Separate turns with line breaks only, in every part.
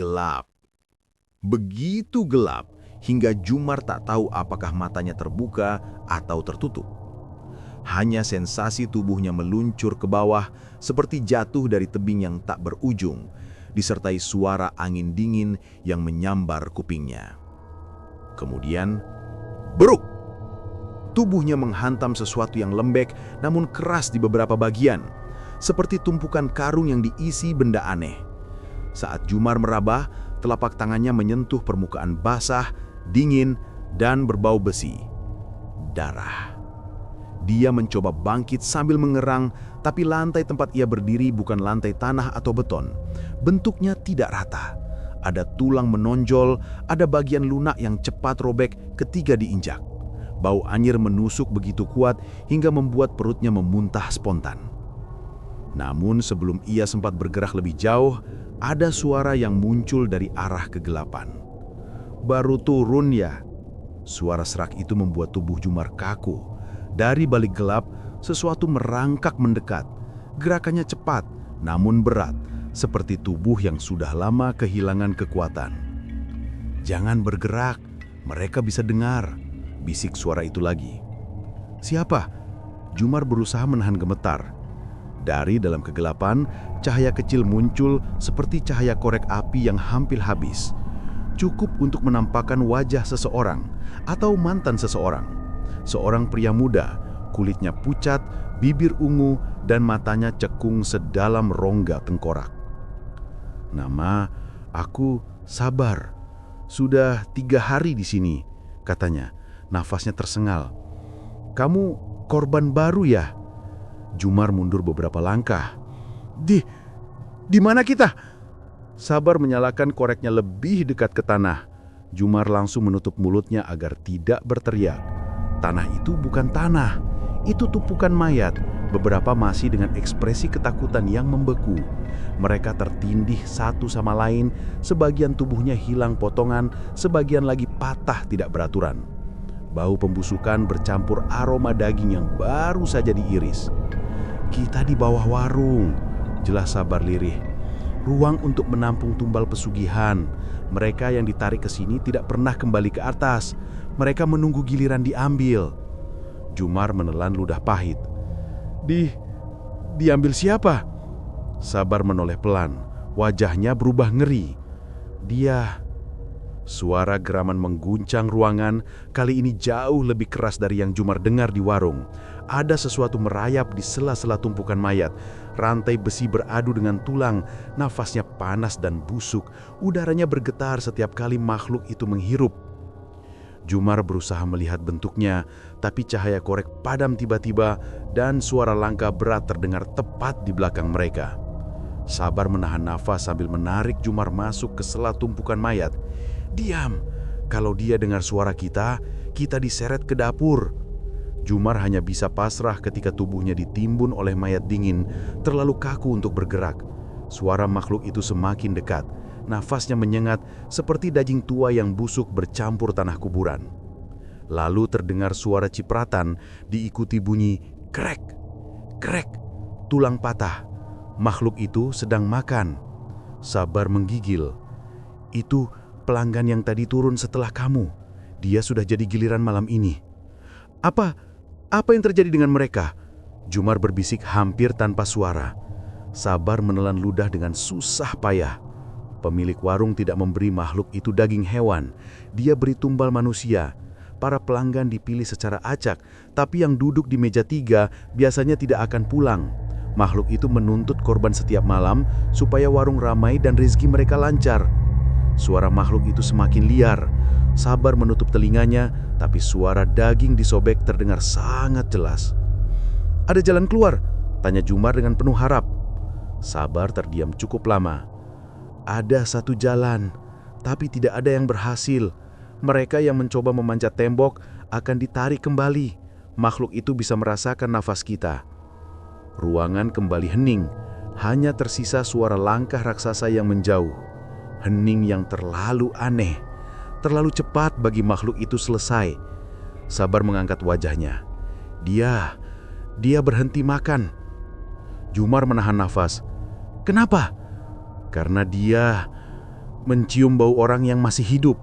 gelap. Begitu gelap, hingga Jumar tak tahu apakah matanya terbuka atau tertutup. Hanya sensasi tubuhnya meluncur ke bawah seperti jatuh dari tebing yang tak berujung, disertai suara angin dingin yang menyambar kupingnya. Kemudian, beruk! Tubuhnya menghantam sesuatu yang lembek namun keras di beberapa bagian, seperti tumpukan karung yang diisi benda aneh. Saat Jumar meraba, telapak tangannya menyentuh permukaan basah, dingin, dan berbau besi. Darah. Dia mencoba bangkit sambil mengerang, tapi lantai tempat ia berdiri bukan lantai tanah atau beton. Bentuknya tidak rata. Ada tulang menonjol, ada bagian lunak yang cepat robek ketika diinjak. Bau anyir menusuk begitu kuat hingga membuat perutnya memuntah spontan. Namun sebelum ia sempat bergerak lebih jauh, ada suara yang muncul dari arah kegelapan. "Baru turun ya?" Suara serak itu membuat tubuh Jumar kaku. Dari balik gelap, sesuatu merangkak mendekat. Gerakannya cepat, namun berat, seperti tubuh yang sudah lama kehilangan kekuatan. "Jangan bergerak, mereka bisa dengar," bisik suara itu lagi. "Siapa?" Jumar berusaha menahan gemetar. Dari dalam kegelapan, cahaya kecil muncul seperti cahaya korek api yang hampir habis. Cukup untuk menampakkan wajah seseorang atau mantan seseorang. Seorang pria muda, kulitnya pucat, bibir ungu, dan matanya cekung sedalam rongga tengkorak. "Nama aku Sabar. Sudah 3 hari di sini," katanya. Nafasnya tersengal. "Kamu korban baru ya?" Jumar mundur beberapa langkah. Di mana kita?" Sabar menyalakan koreknya lebih dekat ke tanah. Jumar langsung menutup mulutnya agar tidak berteriak. Tanah itu bukan tanah, itu tumpukan mayat. Beberapa masih dengan ekspresi ketakutan yang membeku. Mereka tertindih satu sama lain, sebagian tubuhnya hilang potongan, sebagian lagi patah tidak beraturan. Bau pembusukan bercampur aroma daging yang baru saja diiris. "Kita di bawah warung," jelas Sabar lirih. "Ruang untuk menampung tumbal pesugihan. Mereka yang ditarik ke sini tidak pernah kembali ke atas. Mereka menunggu giliran diambil." Jumar menelan ludah pahit. Diambil siapa?" Sabar menoleh pelan. Wajahnya berubah ngeri. Suara geraman mengguncang ruangan, kali ini jauh lebih keras dari yang Jumar dengar di warung. Ada sesuatu merayap di sela-sela tumpukan mayat. Rantai besi beradu dengan tulang, nafasnya panas dan busuk. Udaranya bergetar setiap kali makhluk itu menghirup. Jumar berusaha melihat bentuknya, tapi cahaya korek padam tiba-tiba dan suara langkah berat terdengar tepat di belakang mereka. Sabar menahan nafas sambil menarik Jumar masuk ke sela tumpukan mayat. "Diam, kalau dia dengar suara kita diseret ke dapur." Jumar hanya bisa pasrah ketika tubuhnya ditimbun oleh mayat dingin, terlalu kaku untuk bergerak. Suara makhluk itu semakin dekat, nafasnya menyengat seperti daging tua yang busuk bercampur tanah kuburan. Lalu terdengar suara cipratan, diikuti bunyi krek, krek, tulang patah. Makhluk itu sedang makan. Sabar menggigil. "Itu pelanggan yang tadi turun setelah kamu. Dia sudah jadi giliran malam ini." Apa yang terjadi dengan mereka?" Jumar berbisik hampir tanpa suara. Sabar menelan ludah dengan susah payah. Pemilik warung tidak memberi makhluk itu daging hewan. Dia beri tumbal manusia. Para pelanggan dipilih secara acak, tapi yang duduk di meja 3 biasanya tidak akan pulang. Makhluk itu menuntut korban setiap malam supaya warung ramai dan rezeki mereka lancar. Suara makhluk itu semakin liar. Sabar menutup telinganya, tapi suara daging disobek terdengar sangat jelas. "Ada jalan keluar?" tanya Jumar dengan penuh harap. Sabar terdiam cukup lama. "Ada satu jalan, tapi tidak ada yang berhasil. Mereka yang mencoba memanjat tembok akan ditarik kembali. Makhluk itu bisa merasakan nafas kita." Ruangan kembali hening, hanya tersisa suara langkah raksasa yang menjauh. Hening yang terlalu aneh, terlalu cepat bagi makhluk itu selesai. Sabar mengangkat wajahnya. Dia berhenti makan. Jumar menahan nafas. "Kenapa?" "Karena
Mencium bau orang yang masih hidup,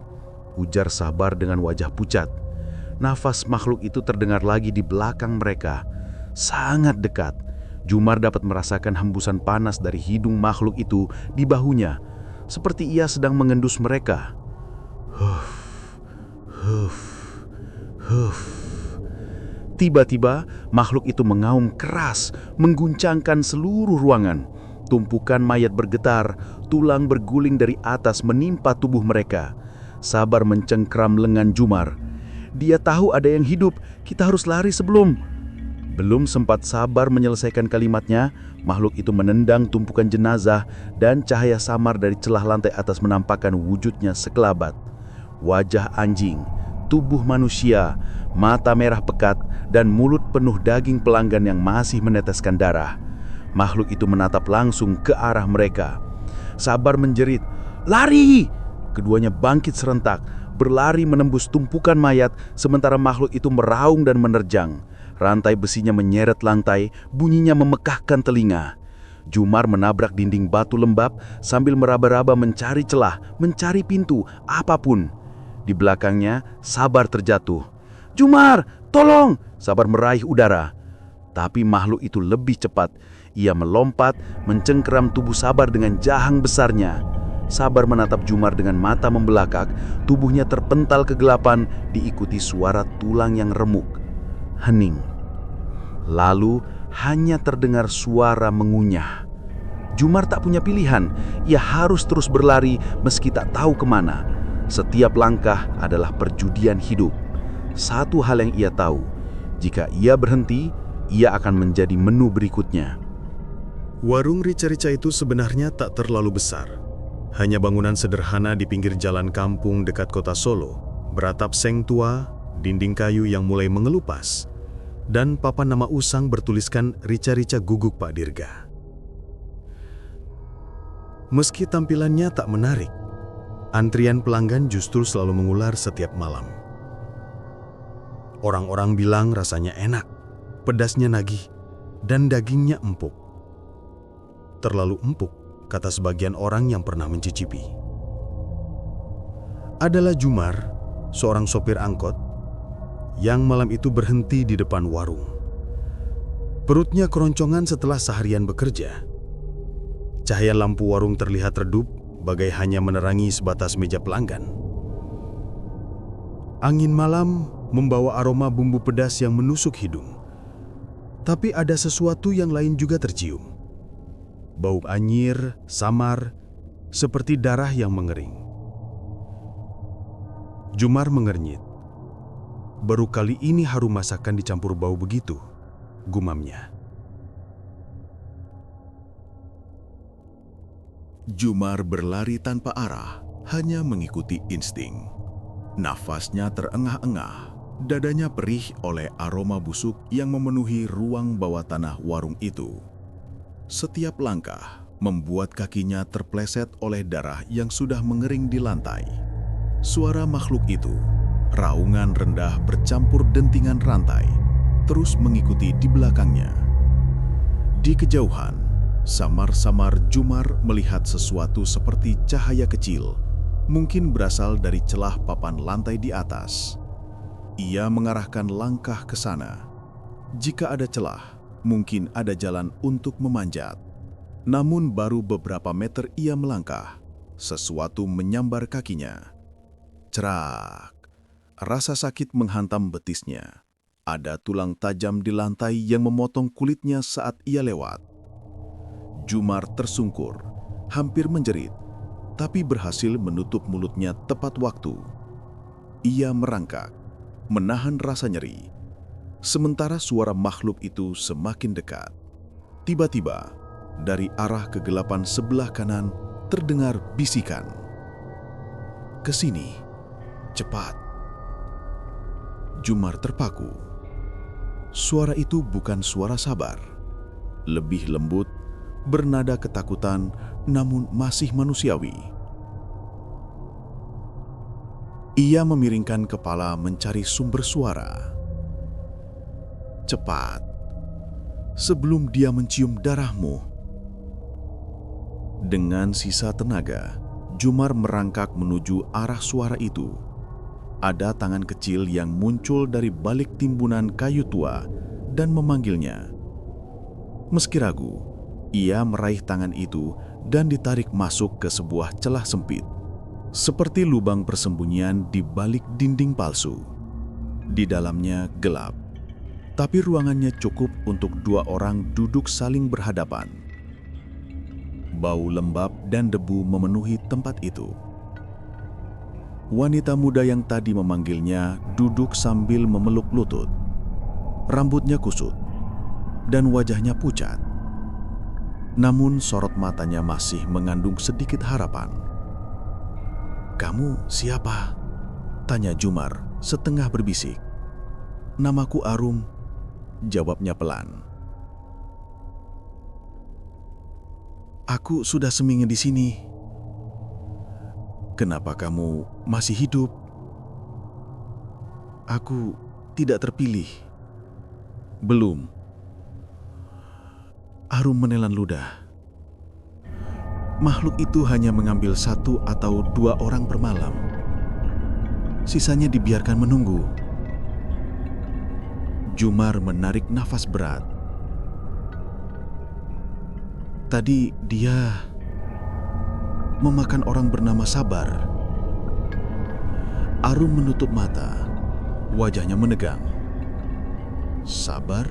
ujar Sabar dengan wajah pucat. Nafas makhluk itu terdengar lagi di belakang mereka. Sangat dekat. Jumar dapat merasakan hembusan panas dari hidung makhluk itu di bahunya, seperti ia sedang mengendus mereka. Huf, huf, huf. Tiba-tiba, makhluk itu mengaum keras, mengguncangkan seluruh ruangan. Tumpukan mayat bergetar, tulang berguling dari atas menimpa tubuh mereka. Sabar mencengkram lengan Jumar. Dia tahu ada yang hidup, kita harus lari sebelum. Belum sempat Sabar menyelesaikan kalimatnya, makhluk itu menendang tumpukan jenazah dan cahaya samar dari celah lantai atas menampakkan wujudnya sekelabat. Wajah anjing, tubuh manusia, mata merah pekat, dan mulut penuh daging pelanggan yang masih meneteskan darah. Makhluk itu menatap langsung ke arah mereka. Sabar menjerit, "Lari!" Keduanya bangkit serentak, berlari menembus tumpukan mayat, sementara makhluk itu meraung dan menerjang. Rantai besinya menyeret lantai, bunyinya memekakkan telinga. Jumar menabrak dinding batu lembab sambil meraba-raba mencari celah, mencari pintu, apapun. Di belakangnya, Sabar terjatuh. "Jumar, tolong!" Sabar meraih udara. Tapi makhluk itu lebih cepat. Ia melompat, mencengkeram tubuh Sabar dengan jahang besarnya. Sabar menatap Jumar dengan mata membelakak, tubuhnya terpental kegelapan, diikuti suara tulang yang remuk. Hening. Lalu hanya terdengar suara mengunyah. Jumar tak punya pilihan, ia harus terus berlari meski tak tahu kemana. Setiap langkah adalah perjudian hidup. Satu hal yang ia tahu, jika ia berhenti, ia akan menjadi menu berikutnya.
Warung rica-rica itu sebenarnya tak terlalu besar. Hanya bangunan sederhana di pinggir jalan kampung dekat kota Solo, beratap seng tua, dinding kayu yang mulai mengelupas, dan papan nama usang bertuliskan Rica-rica Guguk Pak Dirga. Meski tampilannya tak menarik, antrian pelanggan justru selalu mengular setiap malam. Orang-orang bilang rasanya enak, pedasnya nagih, dan dagingnya empuk. Terlalu empuk, kata sebagian orang yang pernah mencicipi. Adalah Jumar, seorang sopir angkot, yang malam itu berhenti di depan warung. Perutnya keroncongan setelah seharian bekerja. Cahaya lampu warung terlihat redup, bagai hanya menerangi sebatas meja pelanggan. Angin malam membawa aroma bumbu pedas yang menusuk hidung. Tapi ada sesuatu yang lain juga tercium. Bau anyir, samar, seperti darah yang mengering. Jumar mengernyit. Baru kali ini harum masakan dicampur bau begitu, gumamnya.
Jumar berlari tanpa arah, hanya mengikuti insting. Nafasnya terengah-engah, dadanya perih oleh aroma busuk yang memenuhi ruang bawah tanah warung itu. Setiap langkah membuat kakinya terpleset oleh darah yang sudah mengering di lantai. Suara makhluk itu, raungan rendah bercampur dentingan rantai, terus mengikuti di belakangnya. Di kejauhan, samar-samar Jumar melihat sesuatu seperti cahaya kecil, mungkin berasal dari celah papan lantai di atas. Ia mengarahkan langkah ke sana. Jika ada celah, mungkin ada jalan untuk memanjat. Namun baru beberapa meter ia melangkah, sesuatu menyambar kakinya. Cerak. Rasa sakit menghantam betisnya. Ada tulang tajam di lantai yang memotong kulitnya saat ia lewat. Jumar tersungkur, hampir menjerit, tapi berhasil menutup mulutnya tepat waktu. Ia merangkak, menahan rasa nyeri. Sementara suara makhluk itu semakin dekat. Tiba-tiba, dari arah kegelapan sebelah kanan terdengar bisikan. "Kesini, cepat." Jumar terpaku. Suara itu bukan suara Sabar. Lebih lembut, bernada ketakutan, namun masih manusiawi. Ia memiringkan kepala mencari sumber suara. "Cepat, sebelum dia mencium darahmu." Dengan sisa tenaga,
Jumar merangkak menuju arah suara itu. Ada tangan kecil yang muncul dari balik timbunan kayu tua dan memanggilnya. Meski ragu, ia meraih tangan itu dan ditarik masuk ke sebuah celah sempit, seperti lubang persembunyian di balik dinding palsu. Di dalamnya gelap, tapi ruangannya cukup untuk 2 orang duduk saling berhadapan. Bau lembab dan debu memenuhi tempat itu. Wanita muda yang tadi memanggilnya duduk sambil memeluk lutut. Rambutnya kusut dan wajahnya pucat. Namun sorot matanya masih mengandung sedikit harapan. "Kamu siapa?" tanya Jumar setengah berbisik. "Namaku Arum," jawabnya pelan. "Aku sudah seminggu di sini." "Kenapa kamu masih hidup?" "Aku tidak terpilih." "Belum." Arum menelan ludah. "Makhluk itu hanya mengambil 1 atau 2 orang per malam. Sisanya dibiarkan menunggu." Jumar menarik nafas berat. "Tadi dia memakan orang bernama Sabar." Arum menutup mata, wajahnya menegang. "Sabar?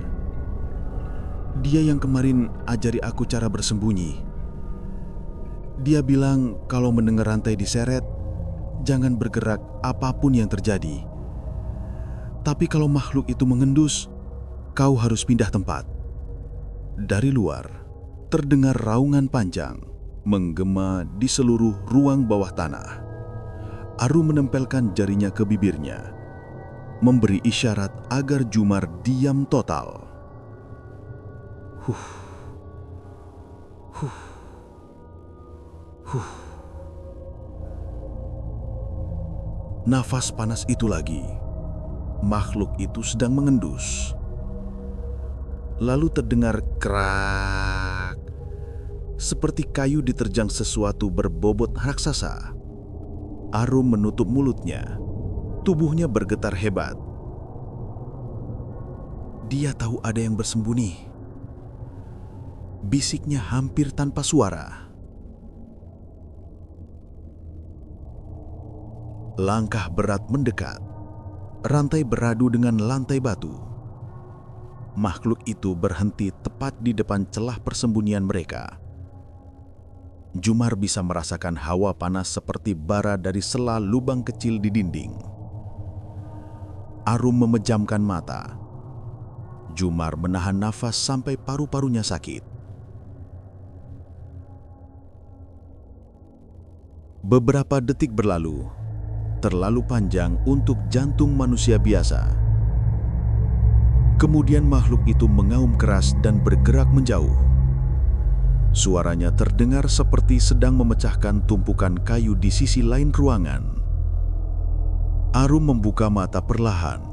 Dia yang kemarin ajari aku cara bersembunyi. Dia bilang kalau mendengar rantai diseret, jangan bergerak apapun yang terjadi. Tapi kalau makhluk itu mengendus, kau harus pindah tempat." Dari luar terdengar raungan panjang menggema di seluruh ruang bawah tanah. Arum menempelkan jarinya ke bibirnya, memberi isyarat agar Jumar diam total. Nafas panas itu lagi. Makhluk itu sedang mengendus. Lalu terdengar krak, seperti kayu diterjang sesuatu berbobot raksasa. Arum menutup mulutnya. Tubuhnya bergetar hebat. Dia tahu ada yang bersembunyi. Bisiknya hampir tanpa suara. Langkah berat mendekat. Rantai beradu dengan lantai batu. Makhluk itu berhenti tepat di depan celah persembunyian mereka. Jumar bisa merasakan hawa panas seperti bara dari sela lubang kecil di dinding. Arum memejamkan mata. Jumar menahan nafas sampai paru-parunya sakit. Beberapa detik berlalu, terlalu panjang untuk jantung manusia biasa. Kemudian makhluk itu mengaum keras dan bergerak menjauh. Suaranya terdengar seperti sedang memecahkan tumpukan kayu di sisi lain ruangan. Arum membuka mata perlahan.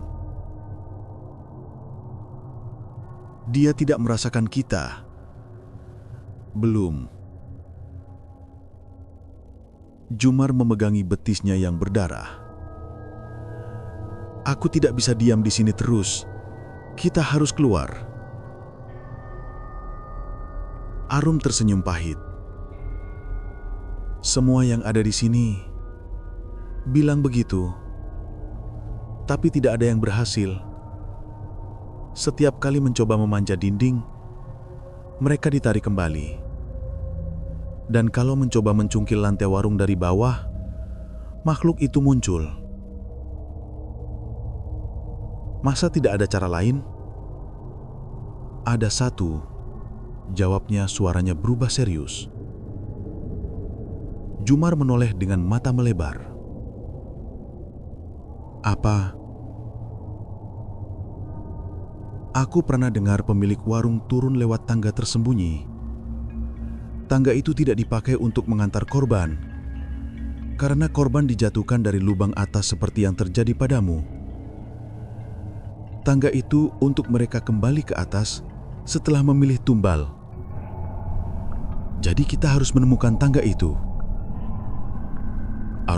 Dia tidak merasakan kita. Belum. Jumar memegangi betisnya yang berdarah. "Aku tidak bisa diam di sini terus. Kita harus keluar." Arum tersenyum pahit. "Semua yang ada di sini bilang begitu, tapi tidak ada yang berhasil. Setiap kali mencoba memanjat dinding, mereka ditarik kembali. Dan kalau mencoba mencungkil lantai warung dari bawah, makhluk itu muncul. Masa tidak ada cara lain?" "Ada satu," jawabnya, suaranya berubah serius. Jumar menoleh dengan mata melebar. "Apa?" "Aku pernah dengar pemilik warung turun lewat tangga tersembunyi. Tangga itu tidak dipakai untuk mengantar korban, karena korban dijatuhkan dari lubang atas seperti yang terjadi padamu. Tangga itu untuk mereka kembali ke atas setelah memilih tumbal. Jadi kita harus menemukan tangga itu."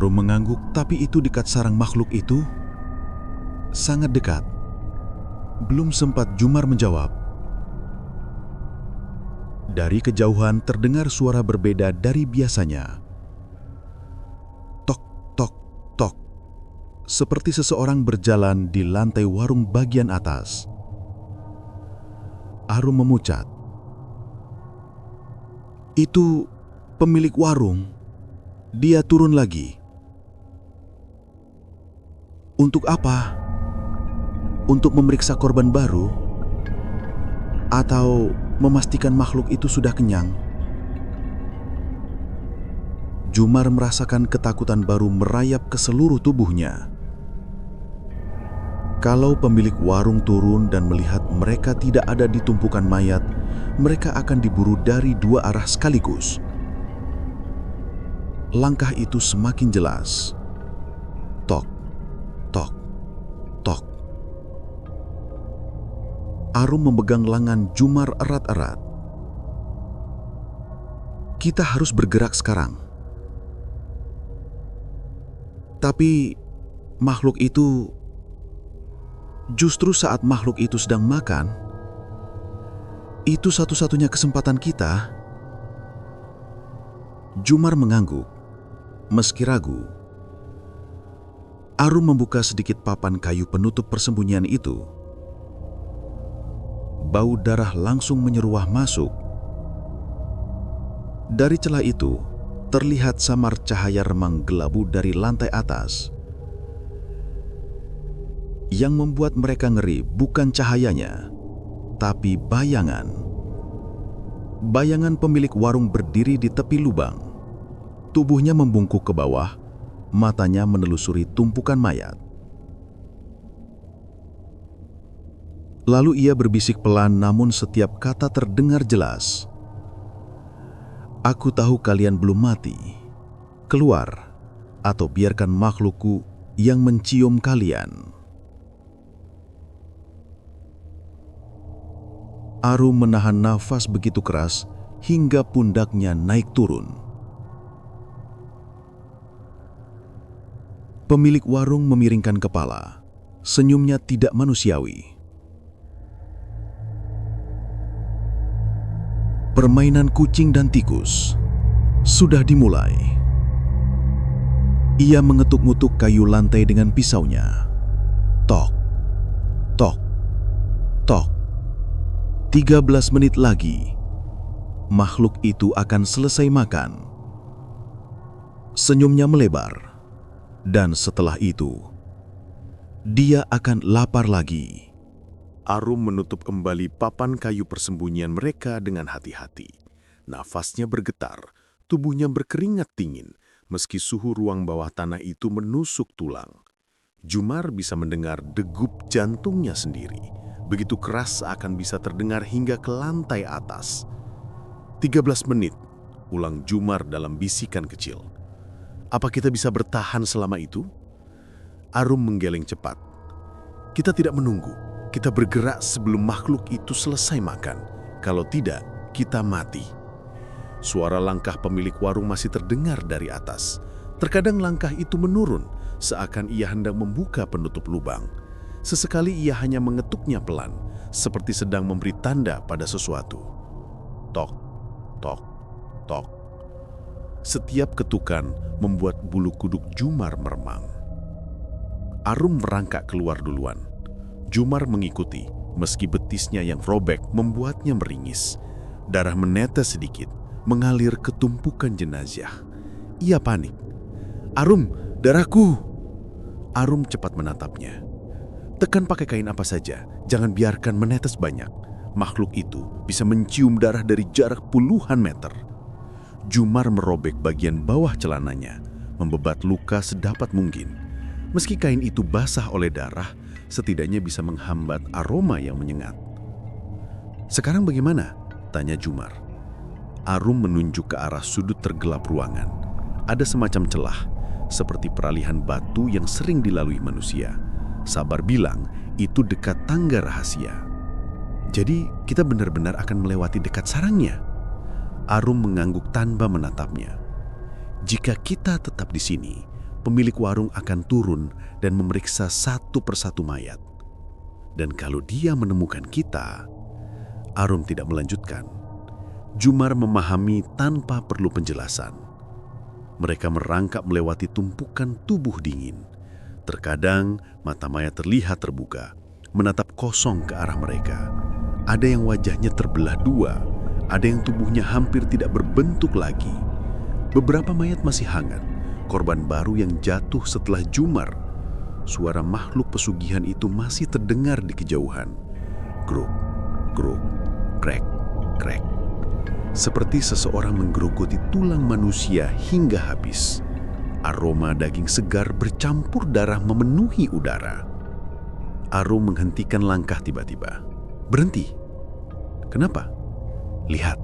Arum mengangguk, tapi itu dekat sarang makhluk itu? Sangat dekat. Belum sempat Jumar menjawab. Dari kejauhan terdengar suara berbeda dari biasanya. Tok, tok, tok. Seperti seseorang berjalan di lantai warung bagian atas. Arum memucat. Itu pemilik warung. Dia turun lagi. Untuk apa? Untuk memeriksa korban baru? Atau memastikan makhluk itu sudah kenyang? Jumar merasakan ketakutan baru merayap ke seluruh tubuhnya. Kalau pemilik warung turun dan melihat mereka tidak ada di tumpukan mayat, mereka akan diburu dari dua arah sekaligus. Langkah itu semakin jelas. Tok, tok, tok. Arum memegang lengan Jumar erat-erat. Kita harus bergerak sekarang. Tapi makhluk itu, justru saat makhluk itu sedang makan, itu satu-satunya kesempatan kita. Jumar mengangguk. Meski ragu, Arum membuka sedikit papan kayu penutup persembunyian itu. Bau darah langsung menyeruah masuk. Dari celah itu, terlihat samar cahaya remang gelabu dari lantai atas. Yang membuat mereka ngeri bukan cahayanya, tapi bayangan. Bayangan pemilik warung berdiri di tepi lubang. Tubuhnya membungkuk ke bawah, matanya menelusuri tumpukan mayat. Lalu ia berbisik pelan, namun setiap kata terdengar jelas. Aku tahu kalian belum mati. Keluar, atau biarkan makhlukku yang mencium kalian. Arum menahan nafas begitu keras hingga pundaknya naik turun. Pemilik warung memiringkan kepala. Senyumnya tidak manusiawi. Permainan kucing dan tikus sudah dimulai. Ia mengetuk-ngutuk kayu lantai dengan pisaunya. Tok, tok, tok. 13 menit lagi, makhluk itu akan selesai makan. Senyumnya melebar. Dan setelah itu, dia akan lapar lagi.
Arum menutup kembali papan kayu persembunyian mereka dengan hati-hati. Nafasnya bergetar, tubuhnya berkeringat dingin, meski suhu ruang bawah tanah itu menusuk tulang. Jumar bisa mendengar degup jantungnya sendiri. Begitu keras seakan bisa terdengar hingga ke lantai atas. 13 menit, ulang Jumar dalam bisikan kecil. Apa kita bisa bertahan selama itu? Arum menggeleng cepat. Kita tidak menunggu. Kita bergerak sebelum makhluk itu selesai makan. Kalau tidak, kita mati. Suara langkah pemilik warung masih terdengar dari atas. Terkadang langkah itu menurun, seakan ia hendak membuka penutup lubang. Sesekali ia hanya mengetuknya pelan, seperti sedang memberi tanda pada sesuatu. Tok, tok, tok. Setiap ketukan membuat bulu kuduk Jumar meremang. Arum merangkak keluar duluan. Jumar mengikuti, meski betisnya yang robek membuatnya meringis. Darah menetes sedikit, mengalir ke tumpukan jenazah. Ia panik. Arum, darahku! Arum cepat menatapnya. Tekan pakai kain apa saja, jangan biarkan menetes banyak. Makhluk itu bisa mencium darah dari jarak puluhan meter. Jumar merobek bagian bawah celananya, membebat luka sedapat mungkin. Meski kain itu basah oleh darah, setidaknya bisa menghambat aroma yang menyengat. "Sekarang bagaimana?" tanya Jumar. Arum menunjuk ke arah sudut tergelap ruangan. Ada semacam celah, seperti peralihan batu yang sering dilalui manusia. Sabar bilang, itu dekat tangga rahasia. Jadi, kita benar-benar akan melewati dekat sarangnya. Arum mengangguk tanpa menatapnya. Jika kita tetap di sini,
pemilik warung akan turun dan memeriksa satu persatu mayat. Dan kalau dia menemukan kita, Arum tidak melanjutkan. Jumar memahami tanpa perlu penjelasan. Mereka merangkak melewati tumpukan tubuh dingin. Terkadang mata mayat terlihat terbuka, menatap kosong ke arah mereka. Ada yang wajahnya terbelah dua, ada yang tubuhnya hampir tidak berbentuk lagi. Beberapa mayat masih hangat, korban baru yang jatuh setelah Jumar. Suara makhluk pesugihan itu masih terdengar di kejauhan. Gruk, gruk, krek, krek. Seperti seseorang menggerogoti tulang manusia hingga habis. Aroma daging segar bercampur darah memenuhi udara. Arum menghentikan langkah tiba-tiba. Berhenti. Kenapa? Lihat,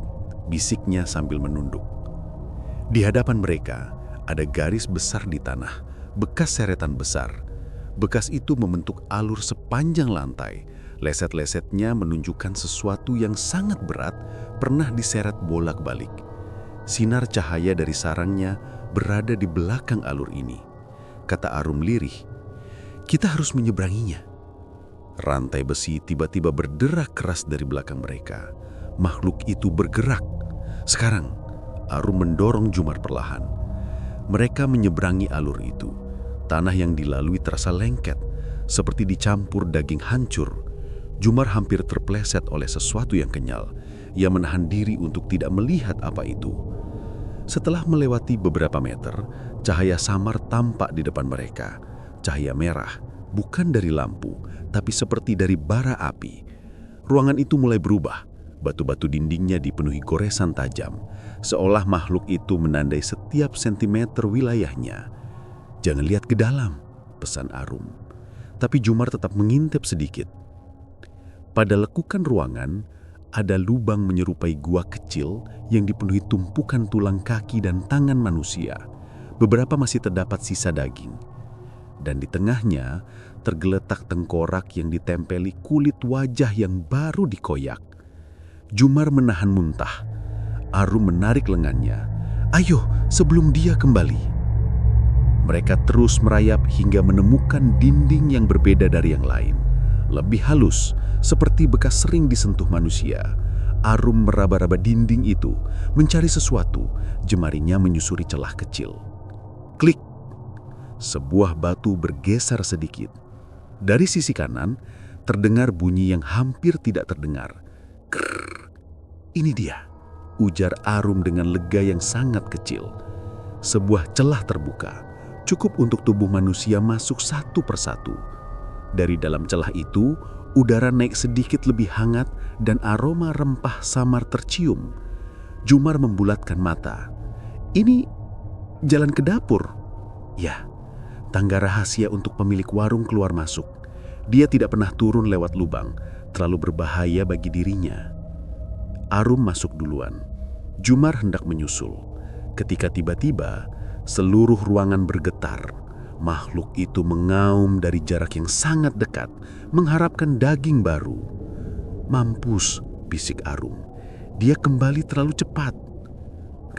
bisiknya sambil menunduk. Di hadapan mereka ada garis besar di tanah, bekas seretan besar. Bekas itu membentuk alur sepanjang lantai. Leset-lesetnya menunjukkan sesuatu yang sangat berat pernah diseret bolak-balik. Sinar cahaya dari sarangnya berada di belakang alur ini. Kata Arum lirih, kita harus menyeberanginya. Rantai besi tiba-tiba berderak keras dari belakang mereka. Makhluk itu bergerak. Sekarang, Arum mendorong Jumar perlahan. Mereka menyeberangi alur itu. Tanah yang dilalui terasa lengket, seperti dicampur daging hancur. Jumar hampir terpleset oleh sesuatu yang kenyal. Ia menahan diri untuk tidak melihat apa itu. Setelah melewati beberapa meter, cahaya samar tampak di depan mereka. Cahaya merah, bukan dari lampu, tapi seperti dari bara api. Ruangan itu mulai berubah. Batu-batu dindingnya dipenuhi goresan tajam, seolah makhluk itu menandai setiap sentimeter wilayahnya. Jangan lihat ke dalam, pesan Arum. Tapi Jumar tetap mengintip sedikit. Pada lekukan ruangan, ada lubang menyerupai gua kecil yang dipenuhi tumpukan tulang kaki dan tangan manusia. Beberapa masih terdapat sisa daging. Dan di tengahnya tergeletak tengkorak yang ditempeli kulit wajah yang baru dikoyak. Jumar menahan muntah. Arum menarik lengannya. Ayo, sebelum dia kembali. Mereka terus merayap hingga menemukan dinding yang berbeda dari yang lain. Lebih halus, seperti bekas sering disentuh manusia. Arum meraba-raba dinding itu, mencari sesuatu. Jemarinya menyusuri celah kecil. Klik! Sebuah batu bergeser sedikit. Dari sisi kanan, terdengar bunyi yang hampir tidak terdengar. Krrr. Ini dia, ujar Arum dengan lega yang sangat kecil. Sebuah celah terbuka, cukup untuk tubuh manusia masuk satu persatu. Dari dalam celah itu, udara naik sedikit lebih hangat dan aroma rempah samar tercium. Jumar membulatkan mata. Ini jalan ke dapur. Ya, tangga rahasia untuk pemilik warung keluar masuk. Dia tidak pernah turun lewat lubang, terlalu berbahaya bagi dirinya. Arum masuk duluan. Jumar hendak menyusul. Ketika tiba-tiba, seluruh ruangan bergetar. Makhluk itu mengaum dari jarak yang sangat dekat, mengharapkan daging baru. Mampus, bisik Arum. Dia kembali terlalu cepat.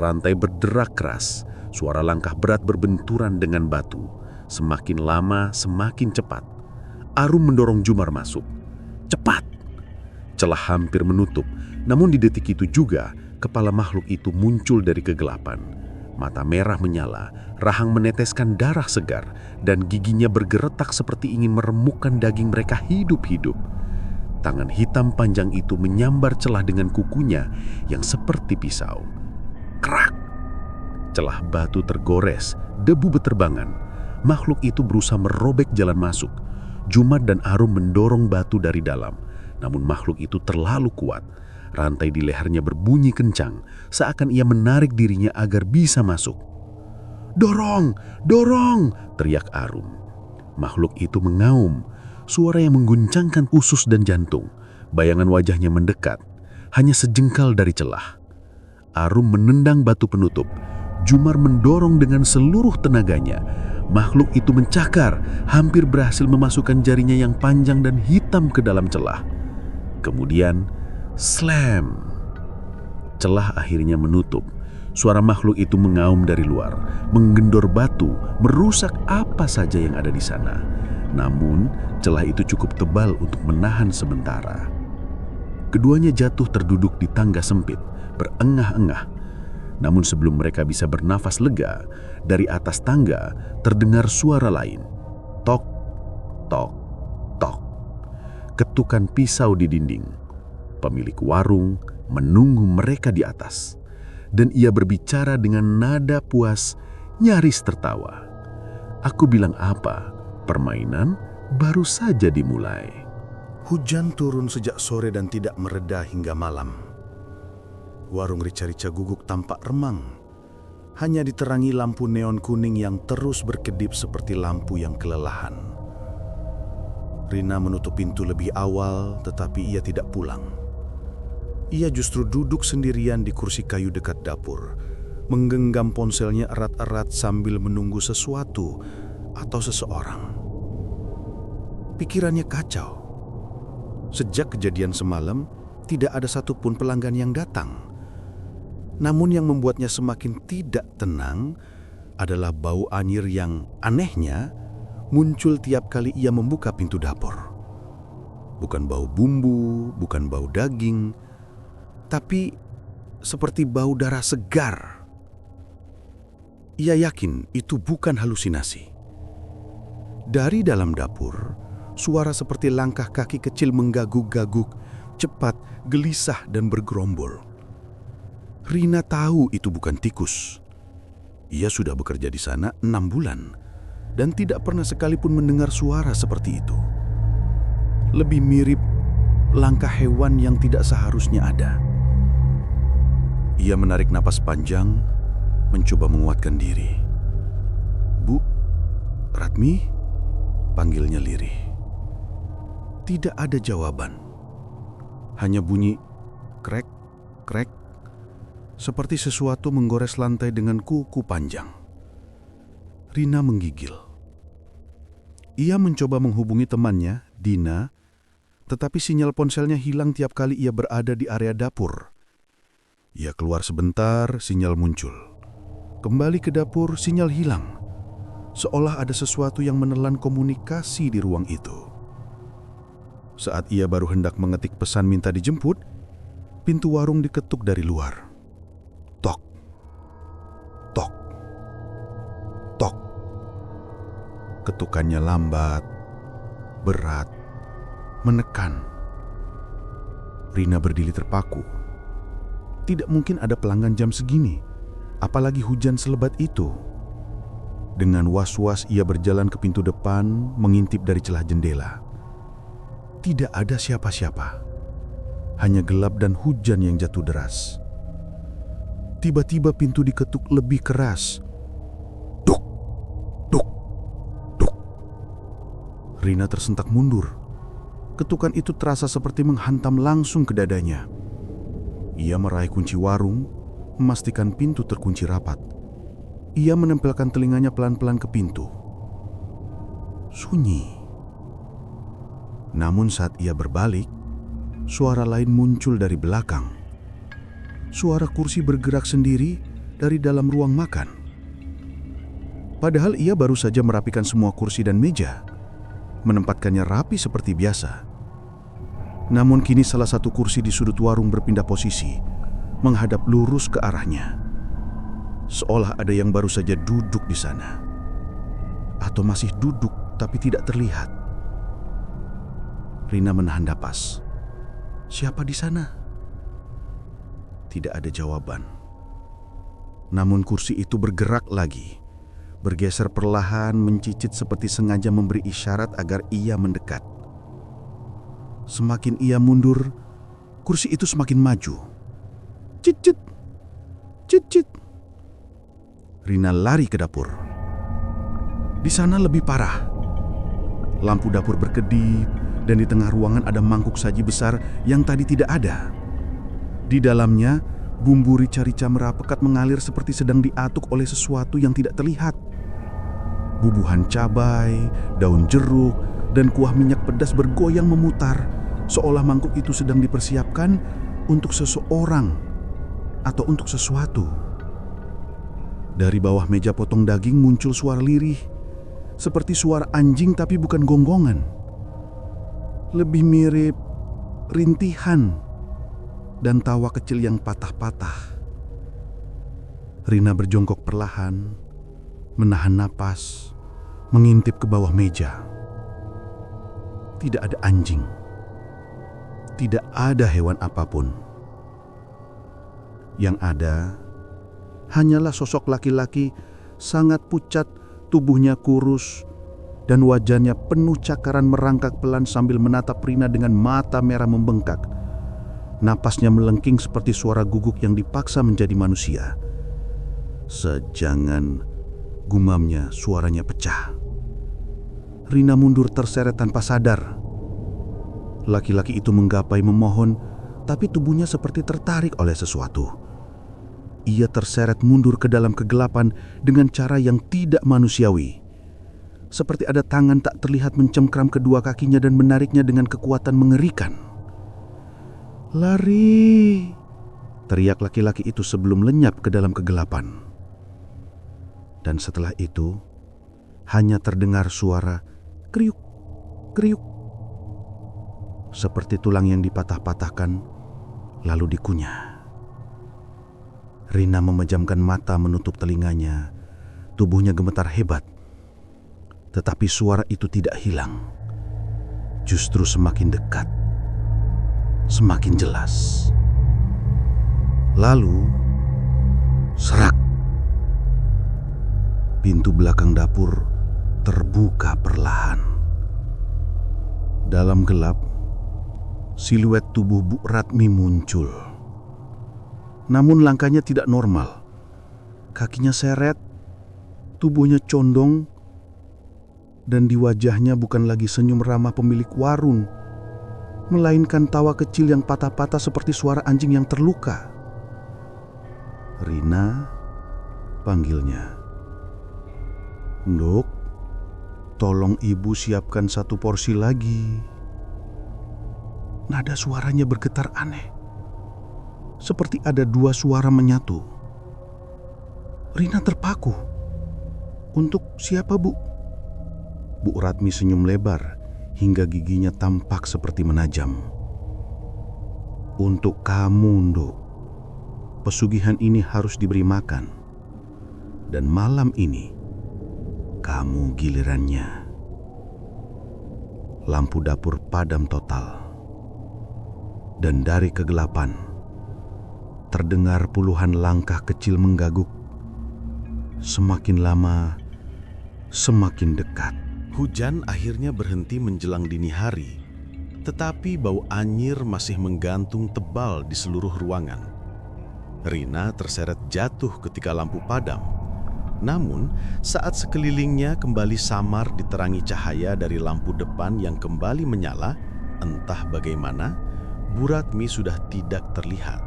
Rantai berderak keras, suara langkah berat berbenturan dengan batu. Semakin lama, semakin cepat. Arum mendorong Jumar masuk. Cepat! Celah hampir menutup, namun di detik itu juga, kepala makhluk itu muncul dari kegelapan. Mata merah menyala, rahang meneteskan darah segar, dan giginya bergeretak seperti ingin meremukkan daging mereka hidup-hidup. Tangan hitam panjang itu menyambar celah dengan kukunya yang seperti pisau. Krak! Celah batu tergores, debu beterbangan. Makhluk itu berusaha merobek jalan masuk. Jumar dan Arum mendorong batu dari dalam, namun makhluk itu terlalu kuat. Rantai di lehernya berbunyi kencang, seakan ia menarik dirinya agar bisa masuk. "Dorong! Dorong!" teriak Arum. Makhluk itu mengaum, suara yang mengguncangkan usus dan jantung. Bayangan wajahnya mendekat, hanya sejengkal dari celah. Arum menendang batu penutup. Jumar mendorong dengan seluruh tenaganya. Makhluk itu mencakar, hampir berhasil memasukkan jarinya yang panjang dan hitam ke dalam celah. Kemudian, slam! Celah akhirnya menutup. Suara makhluk itu mengaum dari luar, menggendor batu, merusak apa saja yang ada di sana. Namun, celah itu cukup tebal untuk menahan sementara. Keduanya jatuh terduduk di tangga sempit, berengah-engah. Namun sebelum mereka bisa bernafas lega, dari atas tangga terdengar suara lain. Tok, tok, tok. Ketukan pisau di dinding. Pemilik warung menunggu mereka di atas. Dan ia berbicara dengan nada puas, nyaris tertawa. Aku bilang apa? Permainan baru saja dimulai.
Hujan turun sejak sore dan tidak mereda hingga malam. Warung rica-rica guguk tampak remang. Hanya diterangi lampu neon kuning yang terus berkedip seperti lampu yang kelelahan. Rina menutup pintu lebih awal, tetapi ia tidak pulang. Ia justru duduk sendirian di kursi kayu dekat dapur, menggenggam ponselnya erat-erat sambil menunggu sesuatu atau seseorang. Pikirannya kacau. Sejak kejadian semalam, tidak ada satupun pelanggan yang datang. Namun yang membuatnya semakin tidak tenang adalah bau anyir yang anehnya muncul tiap kali ia membuka pintu dapur. Bukan bau bumbu, bukan bau daging, tapi seperti bau darah segar. Ia yakin itu bukan halusinasi. Dari dalam dapur, suara seperti langkah kaki kecil menggaguk-gaguk, cepat, gelisah, dan bergerombol. Rina tahu itu bukan tikus. Ia sudah bekerja di sana 6 bulan dan tidak pernah sekalipun mendengar suara seperti itu. Lebih mirip langkah hewan yang tidak seharusnya ada. Ia menarik napas panjang, mencoba menguatkan diri. "Bu, Ratmi?" panggilnya lirih. Tidak ada jawaban. Hanya bunyi krek, krek, seperti sesuatu menggores lantai dengan kuku panjang. Rina menggigil. Ia mencoba menghubungi temannya, Dina, tetapi sinyal ponselnya hilang tiap kali ia berada di area dapur. Ia keluar sebentar, sinyal muncul. Kembali ke dapur, sinyal hilang. Seolah ada sesuatu yang menelan komunikasi di ruang itu. Saat ia baru hendak mengetik pesan minta dijemput, pintu warung diketuk dari luar. Tok, tok, tok. Ketukannya lambat, berat, menekan. Rina berdiri terpaku. Tidak mungkin ada pelanggan jam segini, apalagi hujan selebat itu. Dengan was-was ia berjalan ke pintu depan, mengintip dari celah jendela. Tidak ada siapa-siapa, hanya gelap dan hujan yang jatuh deras. Tiba-tiba pintu diketuk lebih keras. Duk, duk, duk. Rina tersentak mundur. Ketukan itu terasa seperti menghantam langsung ke dadanya. Ia meraih kunci warung, memastikan pintu terkunci rapat. Ia menempelkan telinganya pelan-pelan ke pintu. Sunyi. Namun saat ia berbalik, suara lain muncul dari belakang. Suara kursi bergerak sendiri dari dalam ruang makan. Padahal ia baru saja merapikan semua kursi dan meja, menempatkannya rapi seperti biasa. Namun kini salah satu kursi di sudut warung berpindah posisi, menghadap lurus ke arahnya. Seolah ada yang baru saja duduk di sana. Atau masih duduk tapi tidak terlihat. Rina menahan napas. Siapa di sana? Tidak ada jawaban. Namun kursi itu bergerak lagi, bergeser perlahan, mencicit seperti sengaja memberi isyarat agar ia mendekat. Semakin ia mundur, kursi itu semakin maju. Cicit, cicit. Rina lari ke dapur. Di sana lebih parah. Lampu dapur berkedip dan di tengah ruangan ada mangkuk saji besar yang tadi tidak ada. Di dalamnya, bumbu rica-rica merah pekat mengalir seperti sedang diaduk oleh sesuatu yang tidak terlihat. Bubuhan cabai, daun jeruk, dan kuah minyak pedas bergoyang memutar, seolah mangkuk itu sedang dipersiapkan untuk seseorang atau untuk sesuatu.
Dari bawah meja potong daging muncul suara lirih, seperti suara anjing tapi bukan gonggongan. Lebih mirip rintihan dan tawa kecil yang patah-patah. Rina berjongkok perlahan, menahan napas, mengintip ke bawah meja. Tidak ada anjing. Tidak ada hewan apapun. Yang ada hanyalah sosok laki-laki sangat pucat, tubuhnya kurus, dan wajahnya penuh cakaran merangkak pelan sambil menatap Rina dengan mata merah membengkak. Napasnya melengking seperti suara guguk yang dipaksa menjadi manusia. Sejangan, gumamnya, suaranya pecah. Rina mundur terseret tanpa sadar. Laki-laki itu menggapai memohon, tapi tubuhnya seperti tertarik oleh sesuatu. Ia terseret mundur ke dalam kegelapan dengan cara yang tidak manusiawi. Seperti ada tangan tak terlihat mencengkram kedua kakinya dan menariknya dengan kekuatan mengerikan. "Lari!" teriak laki-laki itu sebelum lenyap ke dalam kegelapan. Dan setelah itu, hanya terdengar suara kriuk, kriuk. Seperti tulang yang dipatah-patahkan, lalu dikunyah. Rina memejamkan mata menutup telinganya. Tubuhnya gemetar hebat. Tetapi suara itu tidak hilang. Justru semakin dekat. Semakin jelas. Lalu, serak. Pintu belakang dapur terbuka perlahan. Dalam gelap, siluet tubuh Bu Ratmi muncul. Namun langkahnya tidak normal. Kakinya seret, tubuhnya condong, dan di wajahnya bukan lagi senyum ramah pemilik warung, melainkan tawa kecil yang patah-patah seperti suara anjing yang terluka. "Rina," panggilnya. "Nduk, tolong ibu siapkan 1 porsi lagi." Nada suaranya bergetar aneh. Seperti ada 2 suara menyatu. Rina terpaku. "Untuk siapa, Bu?" Bu Ratmi senyum lebar hingga giginya tampak seperti menajam. "Untuk kamu, Nduk. Pesugihan ini harus diberi makan. Dan malam ini, kamu gilirannya." Lampu dapur padam total. Dan dari kegelapan, terdengar puluhan langkah kecil menggaguk. Semakin lama, semakin dekat.
Hujan akhirnya berhenti menjelang dini hari, tetapi bau anyir masih menggantung tebal di seluruh ruangan. Rina terseret jatuh ketika lampu padam. Namun, saat sekelilingnya kembali samar diterangi cahaya dari lampu depan yang kembali menyala, entah bagaimana, Bu Ratmi sudah tidak terlihat.